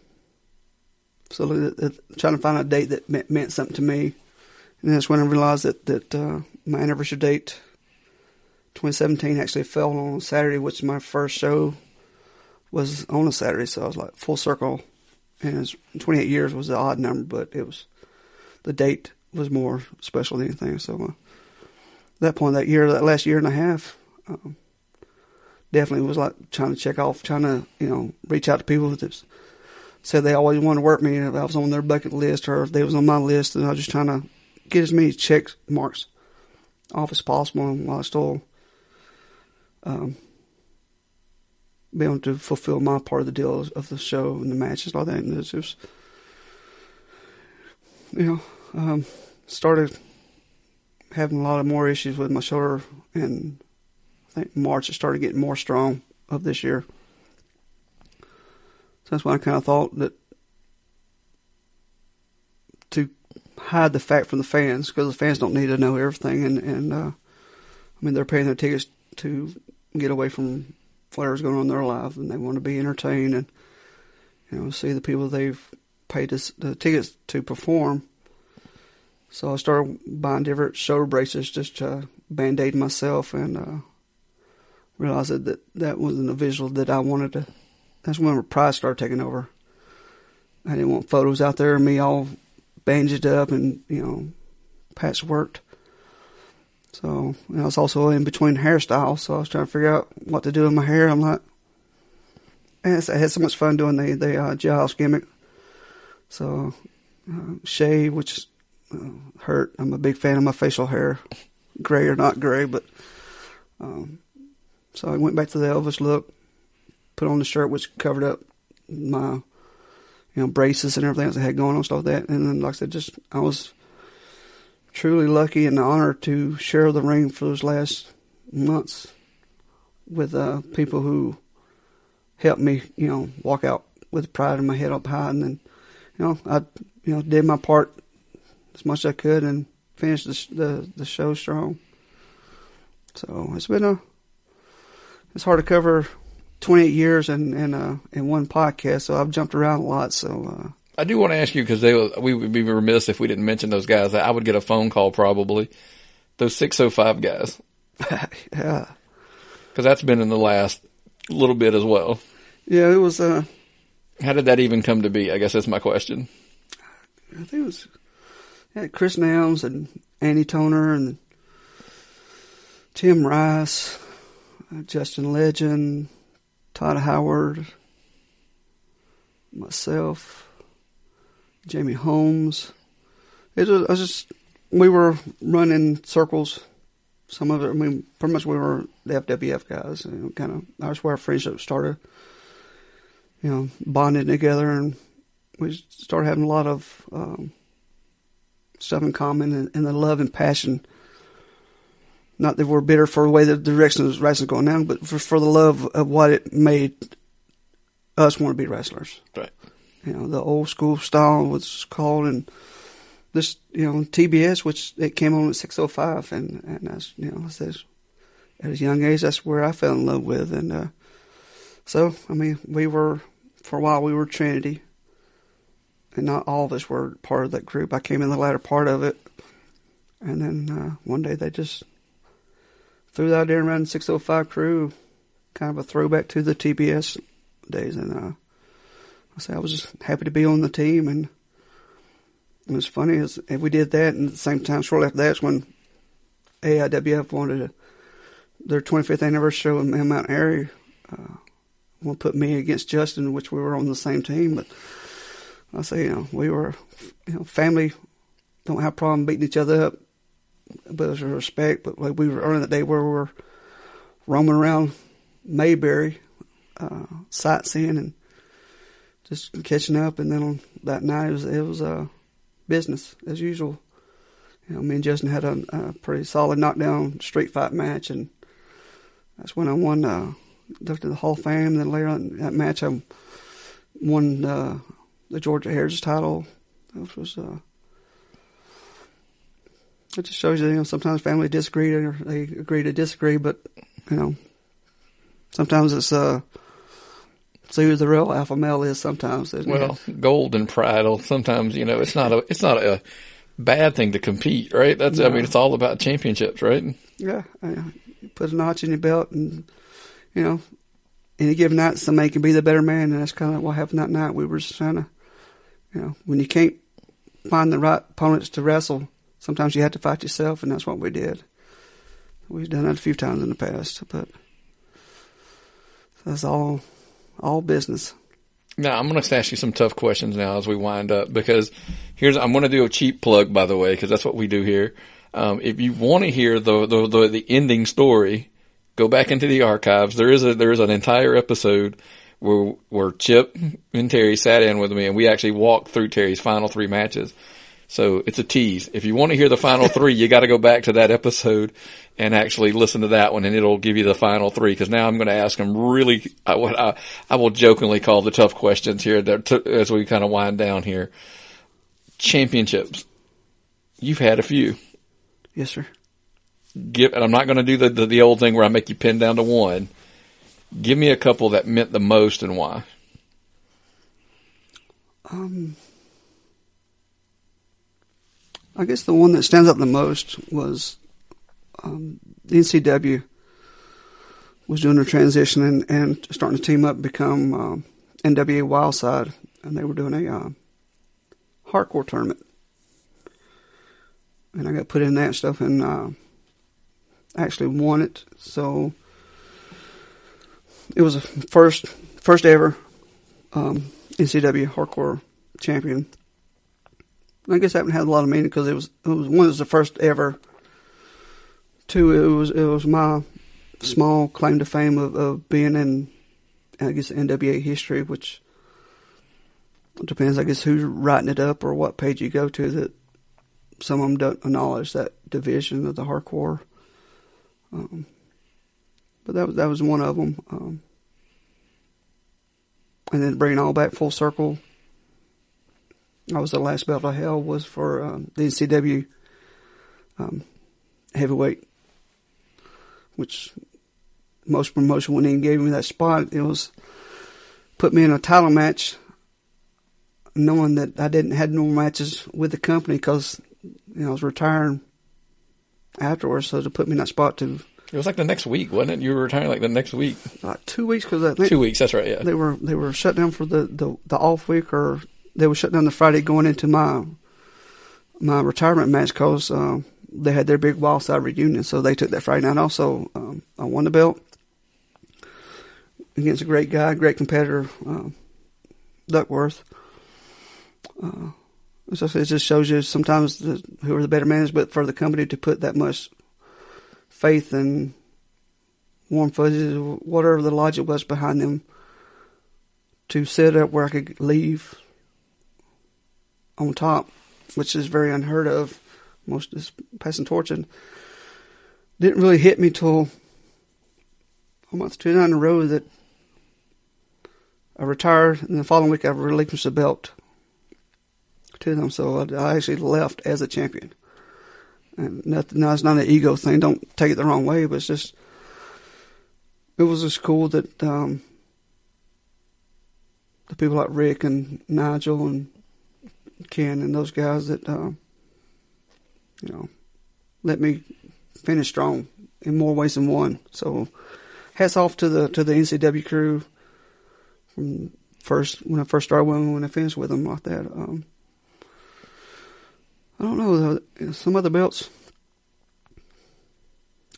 S2: to find a date that meant something to me. And that's when I realized that my anniversary date, 2017, actually fell on a Saturday, which my first show was on a Saturday. So I was like full circle. And 28 years was an odd number, but the date was more special than anything. So at that point, that last year and a half, definitely was like trying to reach out to people that said they always wanted to work me. If I was on their bucket list or if they was on my list, and I was just trying to get as many check marks off as possible while I still be able to fulfill my part of the deal of the show and the matches and all that. And it's just, started having a lot of more issues with my shoulder, and I think March it started getting more strong of this year. So that's why I kind of thought that to hide the fact from the fans, because the fans don't need to know everything, and they're paying their tickets to get away from whatever's going on in their life, and they want to be entertained and see the people they've paid the tickets to perform. So I started buying different shoulder braces just to band-aid myself, and realized that wasn't a visual that I wanted to. That's when pride started taking over. I didn't want photos out there of me all bandaged up and patchworked. So I was also in between hairstyles, so I was trying to figure out what to do with my hair. I'm like, I had so much fun doing the jailhouse gimmick. So shave, which hurt. I'm a big fan of my facial hair, gray or not gray, but so I went back to the Elvis look, put on the shirt which covered up my braces and everything else I had going on, stuff like that. And then, like I said, I was truly lucky and honored to share the ring for those last months with people who helped me, walk out with pride in my head up high. And then, I did my part as much as I could and finished the show strong. So it's hard to cover 28 years in one podcast. So I've jumped around a lot. So
S1: I do want to ask you, because we would be remiss if we didn't mention those guys. I would get a phone call probably. Those 605 guys.
S2: Yeah.
S1: Because that's been in the last little bit as well.
S2: Yeah, it was.
S1: How did that even come to be? I guess that's my question.
S2: I think it was Chris Nams and Andy Toner and Tim Rice, Justin Legend, Todd Howard, myself, Jamie Holmes. We were running circles. Some of it, pretty much we were the FWF guys. That's where our friendship started. Bonding together, and we started having a lot of stuff in common, and the love and passion. Not that we're bitter for the way the direction of wrestling is going now, but for the love of what it made us want to be wrestlers.
S1: Right.
S2: The old school style was called, and this, TBS, which it came on at 605, and that's, I said, at a young age, that's where I fell in love with, and so, for a while, we were Trinity, and not all of us were part of that group. I came in the latter part of it, and then one day they just threw that there around the 605 crew, kind of a throwback to the TBS days, and I was just happy to be on the team, and it was funny as if we did that, and at the same time, shortly after that's when AIWF wanted their 25th anniversary show in Mount Airy. Want to put me against Justin, which we were on the same team, but I say, we were, family, don't have a problem beating each other up, but there's a respect. But we were early that day where we were roaming around Mayberry sightseeing and just catching up. And then on that night, it was business as usual. Me and Justin had a pretty solid knockdown street fight match, and that's when I won the Hall of Fame. And then later on in that match, I won the Georgia Heritage title. Which was it just shows you, sometimes family disagree or they agree to disagree, but sometimes it's see who the real alpha male is. Sometimes,
S1: gold and pride. Sometimes it's not a bad thing to compete, right? That's it's all about championships, right? Yeah,
S2: you put a notch in your belt, and any given night somebody can be the better man, and that's kind of what happened that night. We were just trying to, when you can't find the right opponents to wrestle, sometimes you have to fight yourself, and that's what we did. We've done that a few times in the past, but that's all business.
S1: Now, I'm going to ask you some tough questions now as we wind up, because I'm going to do a cheap plug, by the way, because that's what we do here. If you want to hear the ending story, go back into the archives. There is an entire episode where Chip and Terry sat in with me, and we actually walked through Terry's final 3 matches. So it's a tease. If you want to hear the final 3, you got to go back to that episode and actually listen to that one, and it'll give you the final 3. Because now I'm going to ask them really what I will jokingly call the tough questions here as we kind of wind down here. Championships. You've had a few.
S2: Yes, sir.
S1: And I'm not going to do the old thing where I make you pin down to one. Give me a couple that meant the most and why.
S2: I guess the one that stands up the most was the NCW was doing a transition and starting to team up, become NWA Wildside, and they were doing a hardcore tournament. And I got put in that stuff and actually won it. So it was a first ever NCW hardcore champion. I guess that had a lot of meaning because it was the first ever. 2, it was my small claim to fame of being in, I guess, NWA history, which depends, I guess, who's writing it up or what page you go to, that some of them don't acknowledge that division of the hardcore. But that was one of them. And then bringing it all back full circle, I was the last belt I held was for the NCW heavyweight, which most promotion wouldn't even give me that spot. It was put me in a title match, knowing that I had no matches with the company because I was retiring afterwards. So to put me in that spot it
S1: was like the next week, wasn't it? You were retiring like the next week.
S2: Like 2 weeks, because
S1: 2 weeks. That's right. Yeah,
S2: they were shut down for the off week, or they were shut down the Friday going into my retirement match because they had their big Wildside reunion. So they took that Friday night. Also, I won the belt against a great guy, great competitor, Duckworth. It just shows you sometimes who are the better managers, but for the company to put that much faith and warm fuzzies, whatever the logic was behind them, to set up where I could leave on top, which is very unheard of. Most is passing torch, and didn't really hit me till almost 2 down the road that I retired, and the following week I relinquished the belt to them. So I actually left as a champion. And no, it's not an ego thing. Don't take it the wrong way, but it's just, it was just cool that the people like Rick and Nigel and Ken and those guys that let me finish strong in more ways than one. So hats off to the NCW crew from when I first started with them, when I finished with them like that. I don't know, some other belts,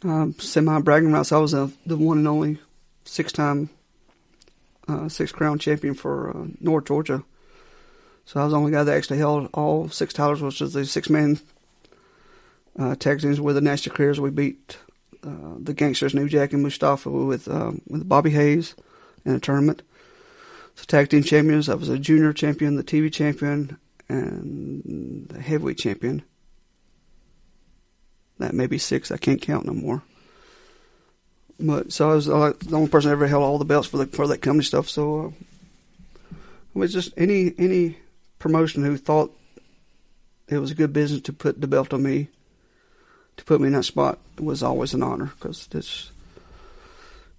S2: semi-bragging rights. I was the one and only 6-time 6-crown champion for North Georgia. So I was the only guy that actually held all 6 titles, which is the 6-man tag teams with the Nasty Clears. We beat the Gangsters, New Jack and Mustafa with Bobby Hayes, in a tournament. So tag team champions, I was a junior champion, the TV champion, and the heavyweight champion. That may be 6. I can't count no more. But so I was the only person that ever held all the belts for that company stuff. So it was just any promotion who thought it was a good business to put the belt on me, to put me in that spot, was always an honor, because it's,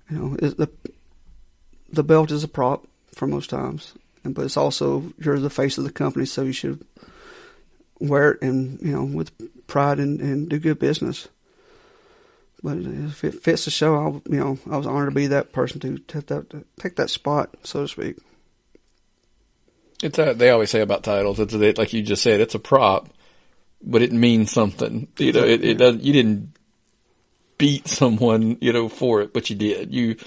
S2: the belt is a prop for most times, but it's also, you're the face of the company, so you should wear it and with pride and do good business. But if it fits the show, I was honored to be that person to take that spot, so to speak.
S1: They always say about titles, it's like you just said, it's a prop, but it means something. It does. You didn't beat someone, for it, but you did. You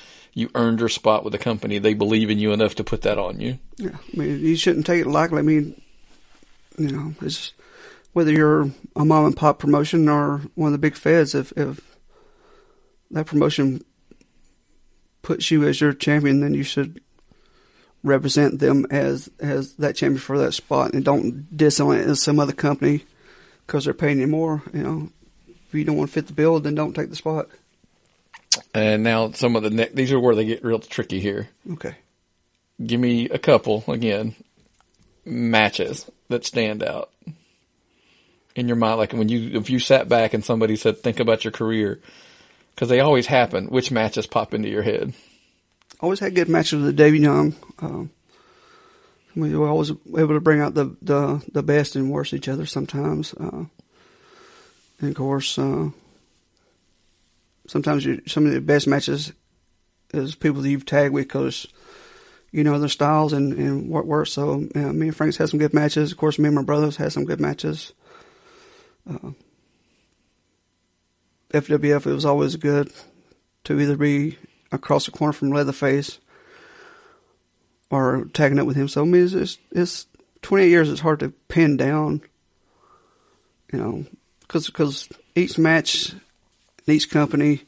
S1: earned your spot with the company. They believe in you enough to put that on you. Yeah,
S2: you shouldn't take it lightly. It's whether you're a mom and pop promotion or one of the big feds. If that promotion puts you as your champion, then you should represent them as that champion for that spot, and don't diss on it as some other company because they're paying you more. If you don't want to fit the bill, then don't take the spot.
S1: And now some of these are where they get real tricky here.
S2: Okay.
S1: Give me a couple, again, matches that stand out in your mind. Like if you sat back and somebody said, think about your career, because they always happen. Which matches pop into your head?
S2: Always had good matches with Davey Young. We were always able to bring out the best and worst each other sometimes. And of course, sometimes some of the best matches is people that you've tagged with, because their styles and what works. So me and Frank's had some good matches. Of course, me and my brothers had some good matches. FWF, it was always good to either be across the corner from Leatherface or tagging up with him. So it's 28 years. It's hard to pin down, because each match, each company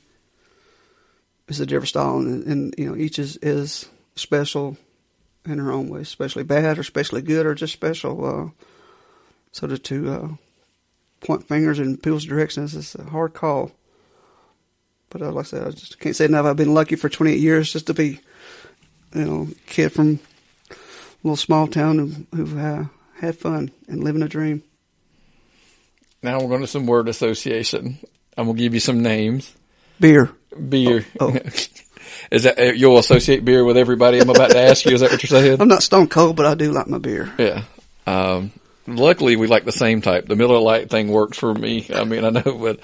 S2: is a different style, and each is special in her own way, especially bad or especially good or just special. So to point fingers in people's directions is a hard call. But like I said, I just can't say enough. I've been lucky for 28 years just to be, a kid from a little small town who've had fun and living a dream.
S1: Now we're going to some word association. I'm going to give you some names.
S2: Beer.
S1: Oh. Is that, you'll associate beer with everybody I'm about to ask you? Is that what you're saying?
S2: I'm not stone cold, but I do like my beer.
S1: Yeah. Luckily, we like the same type. The Miller Lite thing worked for me. I know, but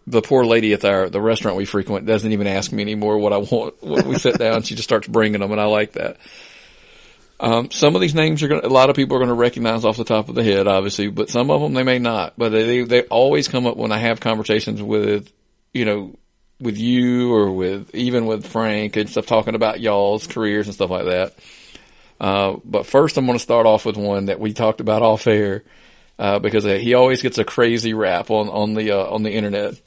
S1: the poor lady at the restaurant we frequent doesn't even ask me anymore what I want. When we sit down, she just starts bringing them, and I like that. Some of these names a lot of people are going to recognize off the top of the head, obviously, but some of them they may not. But they always come up when I have conversations with you or even with Frank and stuff, talking about y'all's careers and stuff like that. But first I'm going to start off with one that we talked about off air, because he always gets a crazy rap on the internet.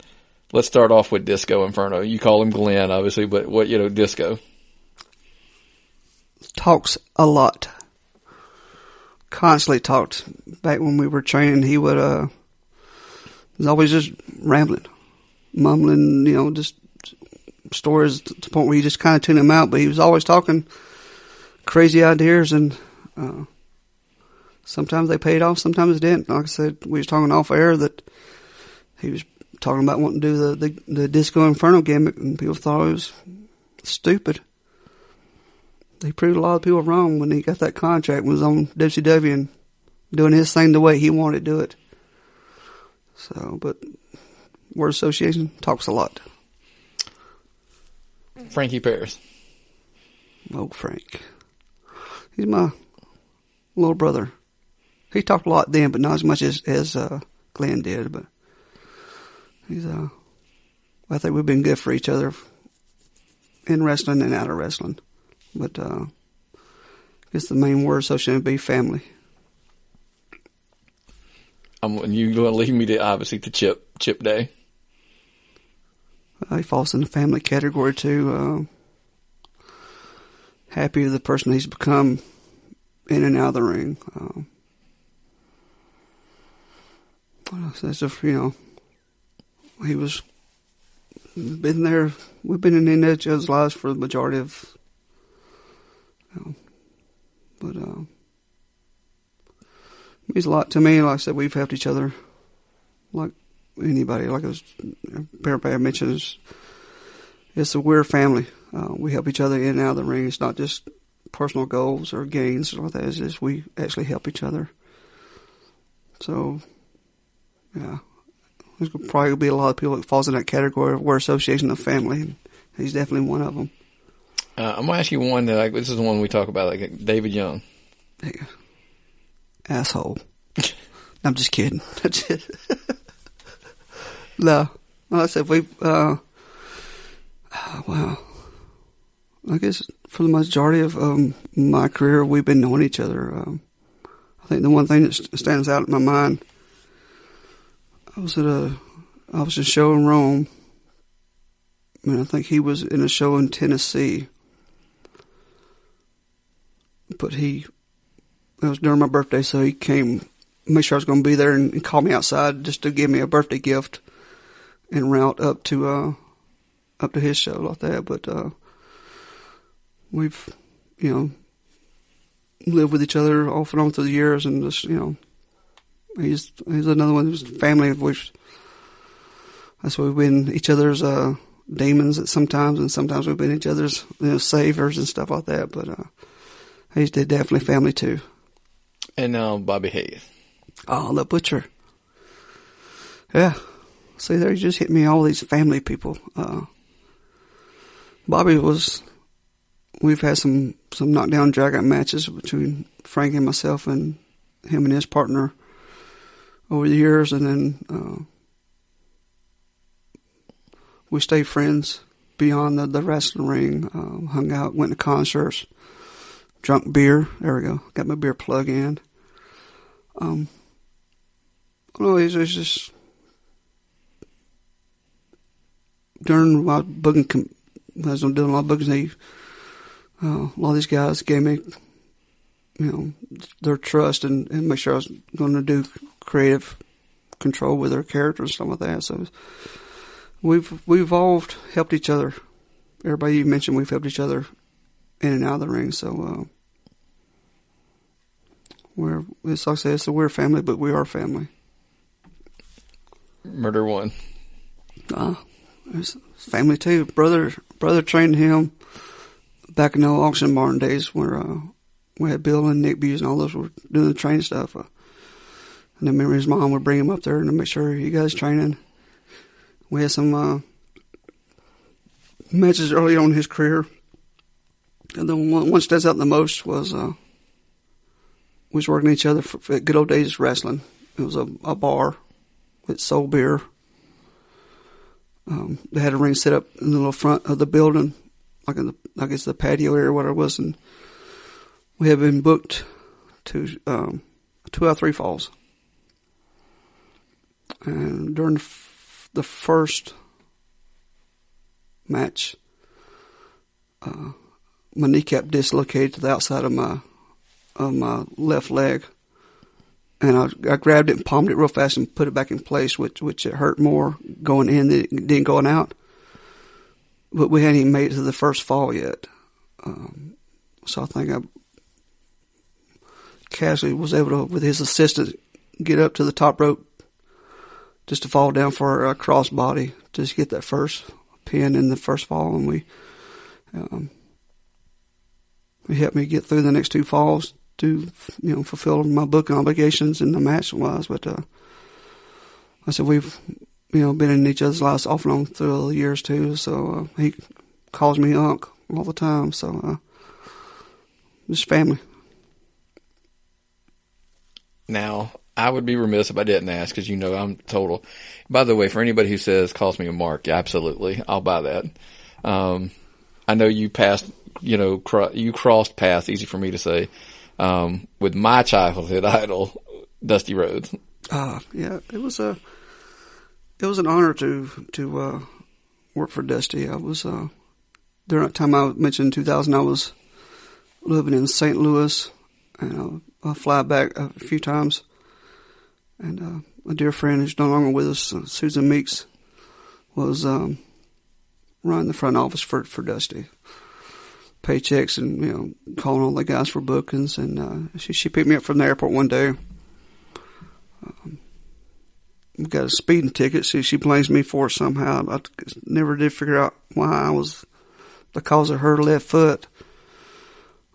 S1: Let's start off with Disco Inferno. You call him Glenn, obviously, but Disco?
S2: Talks a lot. Constantly talked. Back when we were training, he was always just rambling, mumbling, just stories to the point where you just kind of tune him out, but he was always talking crazy ideas, and sometimes they paid off, sometimes they didn't. Like I said, we was talking off air that he was talking about wanting to do the Disco Inferno gimmick, and people thought it was stupid. He proved a lot of people wrong when he got that contract and was on WCW and doing his thing the way he wanted to do it. So, but word association talks a lot.
S1: Frankie Parris.
S2: Oh, Frank. He's my little brother. He talked a lot then, but not as much as Glenn did. But he's I think we've been good for each other in wrestling and out of wrestling. But I guess the main word associated would be family.
S1: You going to leave me to Chip Day?
S2: He falls in the family category too. happy with the person he's become in and out of the ring. That's just, he was been there. We've been in each other's lives for the majority of, but means a lot to me. Like I said, we've helped each other like anybody. Like I was, Bear mentioned, we're a family. We help each other in and out of the ring. It's not just personal goals or gains or like that. It's just we actually help each other. So, yeah, there's probably be a lot of people that falls in that category of we're association of family. And he's definitely one of them.
S1: I'm gonna ask you one that this is the one we talk about, like David Young.
S2: Yeah. Asshole. I'm just kidding. That's it. No, like I said, wow. I guess for the majority of my career, we've been knowing each other. I think the one thing that stands out in my mind, I was at a show in Rome, and I think he was in a show in Tennessee. But it was during my birthday, so he came, make sure I was going to be there, and called me outside just to give me a birthday gift en route up to his show like that. But we've, lived with each other off and on through the years, and just, he's another one who's family of which that's why we've been each other's demons at sometimes, and sometimes we've been each other's saviors and stuff like that. But he's definitely family too.
S1: And Bobby Hayes.
S2: Oh, the Butcher. Yeah. See, there you just hit me, all these family people. Bobby we've had some knockdown, drag-out matches between Frank and myself and him and his partner over the years, and then we stayed friends beyond the wrestling ring, hung out, went to concerts, drunk beer. There we go. Got my beer plug in. It's just during my booking, I was doing a lot of bookings. A lot of these guys gave me, their trust and make sure I was going to do creative control with their character and stuff like that. So we've evolved, helped each other. Everybody you mentioned, we've helped each other in and out of the ring. So it's like I said, we're a family, but we are family.
S1: Murder One.
S2: It's family too. Brother trained him back in the auction barn days where we had Bill and Nick Buse and all those were doing the training stuff. And then remember his mom would bring him up there to make sure he got his training. We had some matches early on in his career. And the one stands out the most was we was working each other for good old days wrestling. It was a bar with sold beer. They had a ring set up in the little front of the building, like in the patio area or whatever it was, and we had been booked to 2 out of 3 falls. And during the first match, my kneecap dislocated to the outside of my left leg, and I grabbed it and palmed it real fast and put it back in place, which it hurt more going in than it did going out. But we hadn't even made it to the first fall yet. So I think I casually was able to, with his assistant, get up to the top rope just to fall down for a crossbody, just get that first pin in the first fall. And he helped me get through the next 2 falls to, fulfill my booking obligations and the match wise. But I said we've, been in each other's lives off and on through the years too. So he calls me Unc all the time. So just family.
S1: Now, I would be remiss if I didn't ask, because I'm total. By the way, for anybody who calls me a Mark, absolutely, I'll buy that. I know you passed, you crossed paths, easy for me to say, with my childhood idol, Dusty Rhodes.
S2: Yeah, it was an honor to work for Dusty. I was during that time I mentioned in 2000, I was living in St. Louis, and I fly back a few times. And a dear friend who's no longer with us, Susan Meeks, was running the front office for Dusty. Paychecks and, calling all the guys for bookings. And she picked me up from the airport one day. We got a speeding ticket, so she blames me for it somehow. I never did figure out why I was the cause of her left foot.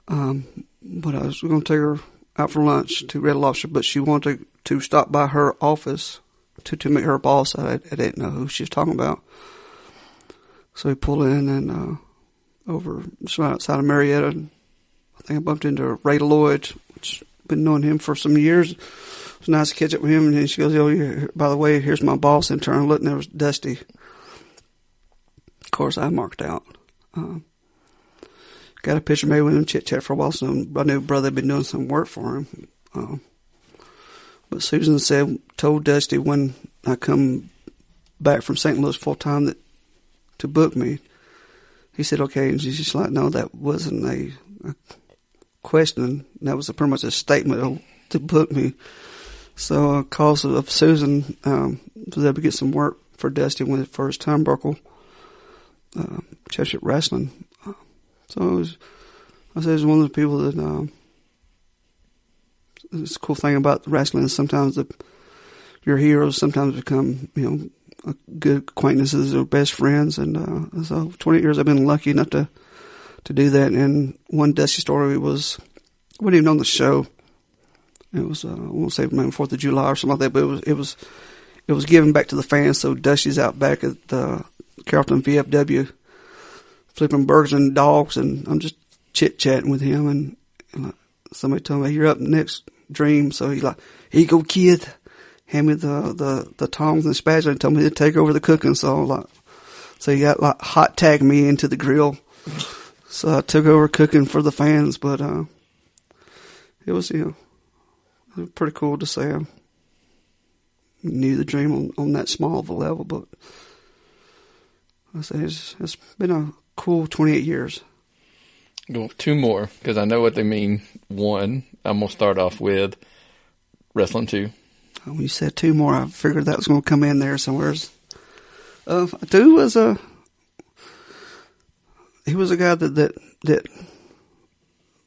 S2: But I was going to take her out for lunch to Red Lobster, but she wanted to stop by her office to meet her boss. I didn't know who she was talking about. So we pulled in and over just right outside of Marietta. I think I bumped into Ray Lloyd, which I've been knowing him for some years. It was nice to catch up with him. And then she goes, "Oh, by the way, here's my boss." And turned and looked, and there was Dusty. Of course, I marked out. Got a picture made with him, chit-chat for a while. So I knew brother had been doing some work for him. But Susan told Dusty when I come back from St. Louis full time that to book me. He said, "Okay." And she's just like, "No, that wasn't a question. That was pretty much a statement to book me." So, because of Susan, was able to get some work for Dusty when it first Turnbuckle Championship Wrestling. So it was one of the people that, it's a cool thing about wrestling is sometimes your heroes sometimes become, good acquaintances or best friends. And, so 20 years I've been lucky enough to do that. And one Dusty story wasn't even on the show. It was, I won't say maybe 4th of July or something like that, but it was given back to the fans. So Dusty's out back at the Carrollton VFW flipping burgers and dogs, and I'm just chit-chatting with him, and somebody told me, "You're up next, Dream." So he's like, "Here you go, kid." Hand me the tongs and the spatula and told me to take over the cooking. So he got hot tagged me into the grill. So I took over cooking for the fans, but it was, pretty cool to say I knew the Dream on that small of a level, but I say it's been a cool 28 years.
S1: Go 2 more, because I know what they mean. 1, I'm going to start off with Wrestling 2.
S2: When you said 2 more, I figured that was going to come in there somewhere. 2 was he was a guy that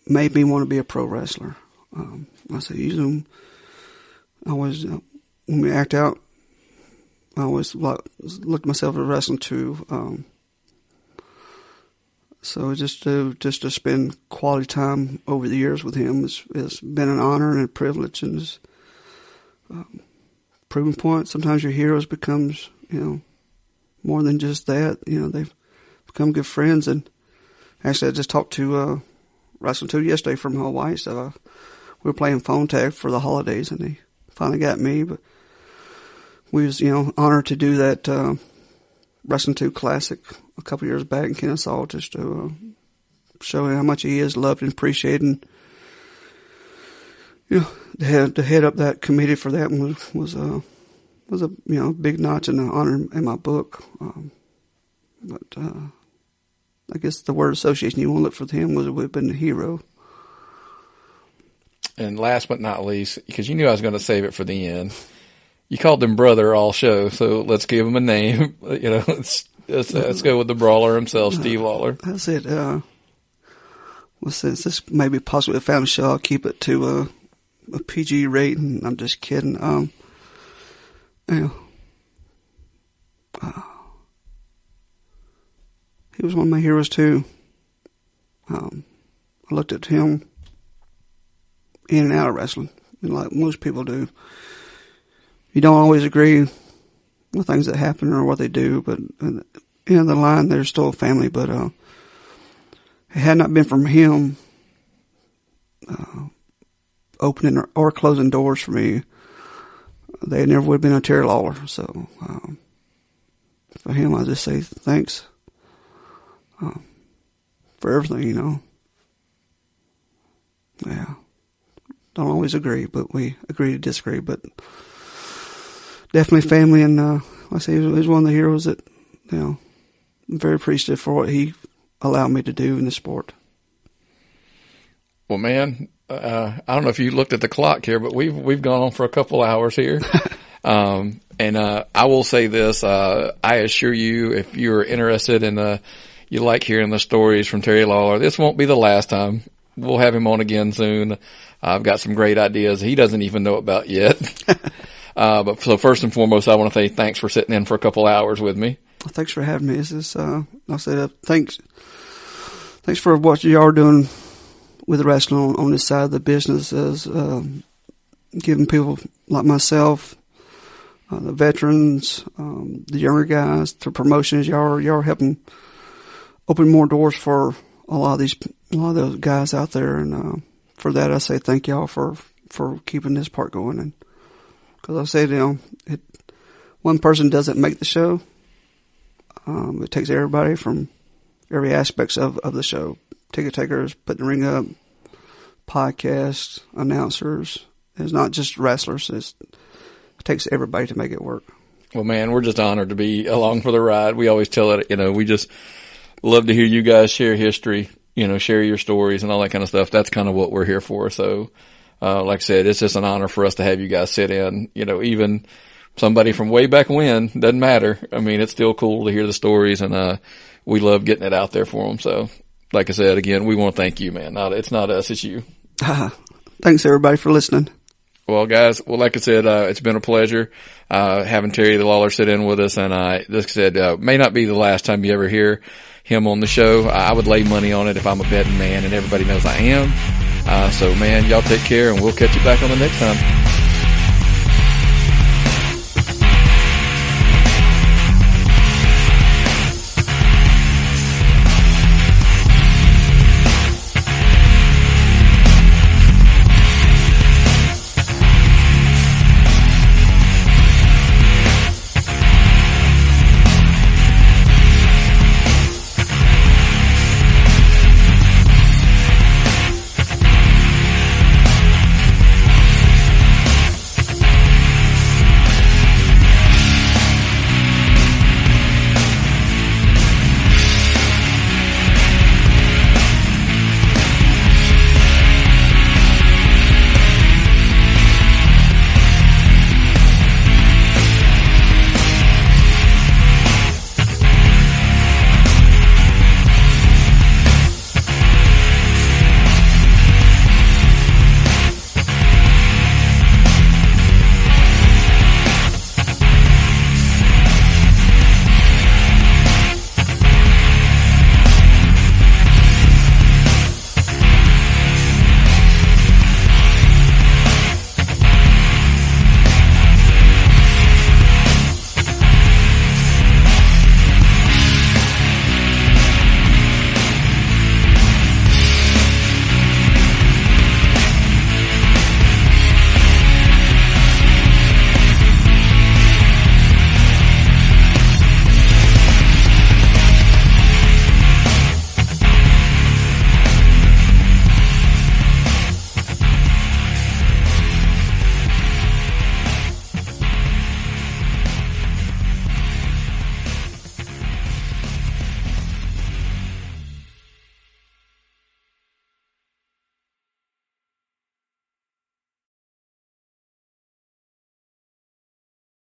S2: made me want to be a pro wrestler. I said, I always, when we act out, I always looked at myself as wrestling too. So just to spend quality time over the years with him has been an honor and a privilege, and is proving point. Sometimes your heroes becomes, more than just that. They've become good friends. And actually, I just talked to Wrestling 2 yesterday from Hawaii. So we were playing phone tag for the holidays, and he finally got me. But we was, honored to do that Wrestling 2 Classic a couple years back in Kennesaw, just to show how much he is loved and appreciated. And, to head up that committee for that one was a big notch and an honor in my book. But I guess the word association you want to look for him would have been a hero.
S1: And last but not least, because you knew I was going to save it for the end, you called him brother all show, so let's give him a name. Let's go with the Brawler himself, Steve Lawler.
S2: That's it. Well, since this may be possibly a family show, I'll keep it to a PG rating. I'm just kidding. He was one of my heroes too. I looked at him in and out of wrestling, like most people do. You don't always agree with things that happen or what they do, but in the line, they're still a family. But it had not been from him opening or closing doors for me, they never would have been a Terry Lawler. So for him, I just say thanks for everything, Yeah. Don't always agree, but we agree to disagree. But definitely family, and like I say, he was one of the heroes that, I'm very appreciative for what he allowed me to do in the sport.
S1: Well, man, I don't know if you looked at the clock here, but we've gone on for a couple hours here. And I will say this, I assure you, if you're interested in, you like hearing the stories from Terry Lawler, this won't be the last time. We'll have him on again soon. I've got some great ideas he doesn't even know about yet. But so first and foremost, I want to say thanks for sitting in for a couple hours with me.
S2: Well, thanks for having me. This is, I'll say thanks for what you are doing with wrestling on this side of the business, as giving people like myself, the veterans, the younger guys, through promotions. Y'all are helping open more doors for a lot of those guys out there, and for that I say thank y'all for keeping this part going. And because I say, one person doesn't make the show. It takes everybody from every aspects of the show. Ticket takers, putting the ring up, podcasts, announcers. It's not just wrestlers. It takes everybody to make it work.
S1: Well, man, we're just honored to be along for the ride. We always tell it, we just love to hear you guys share history, share your stories and all that kind of stuff. That's kind of what we're here for. So, like I said, it's just an honor for us to have you guys sit in, even somebody from way back when, doesn't matter. I mean, it's still cool to hear the stories, and we love getting it out there for them. So, like I said, again, we want to thank you, man. It's not us, it's you.
S2: Thanks, everybody, for listening.
S1: Well, guys, like I said, it's been a pleasure having Terry the Lawler sit in with us, and like I said, may not be the last time you ever hear him on the show. I would lay money on it if I'm a betting man, and everybody knows I am. So, man, y'all take care, and we'll catch you back on the next time.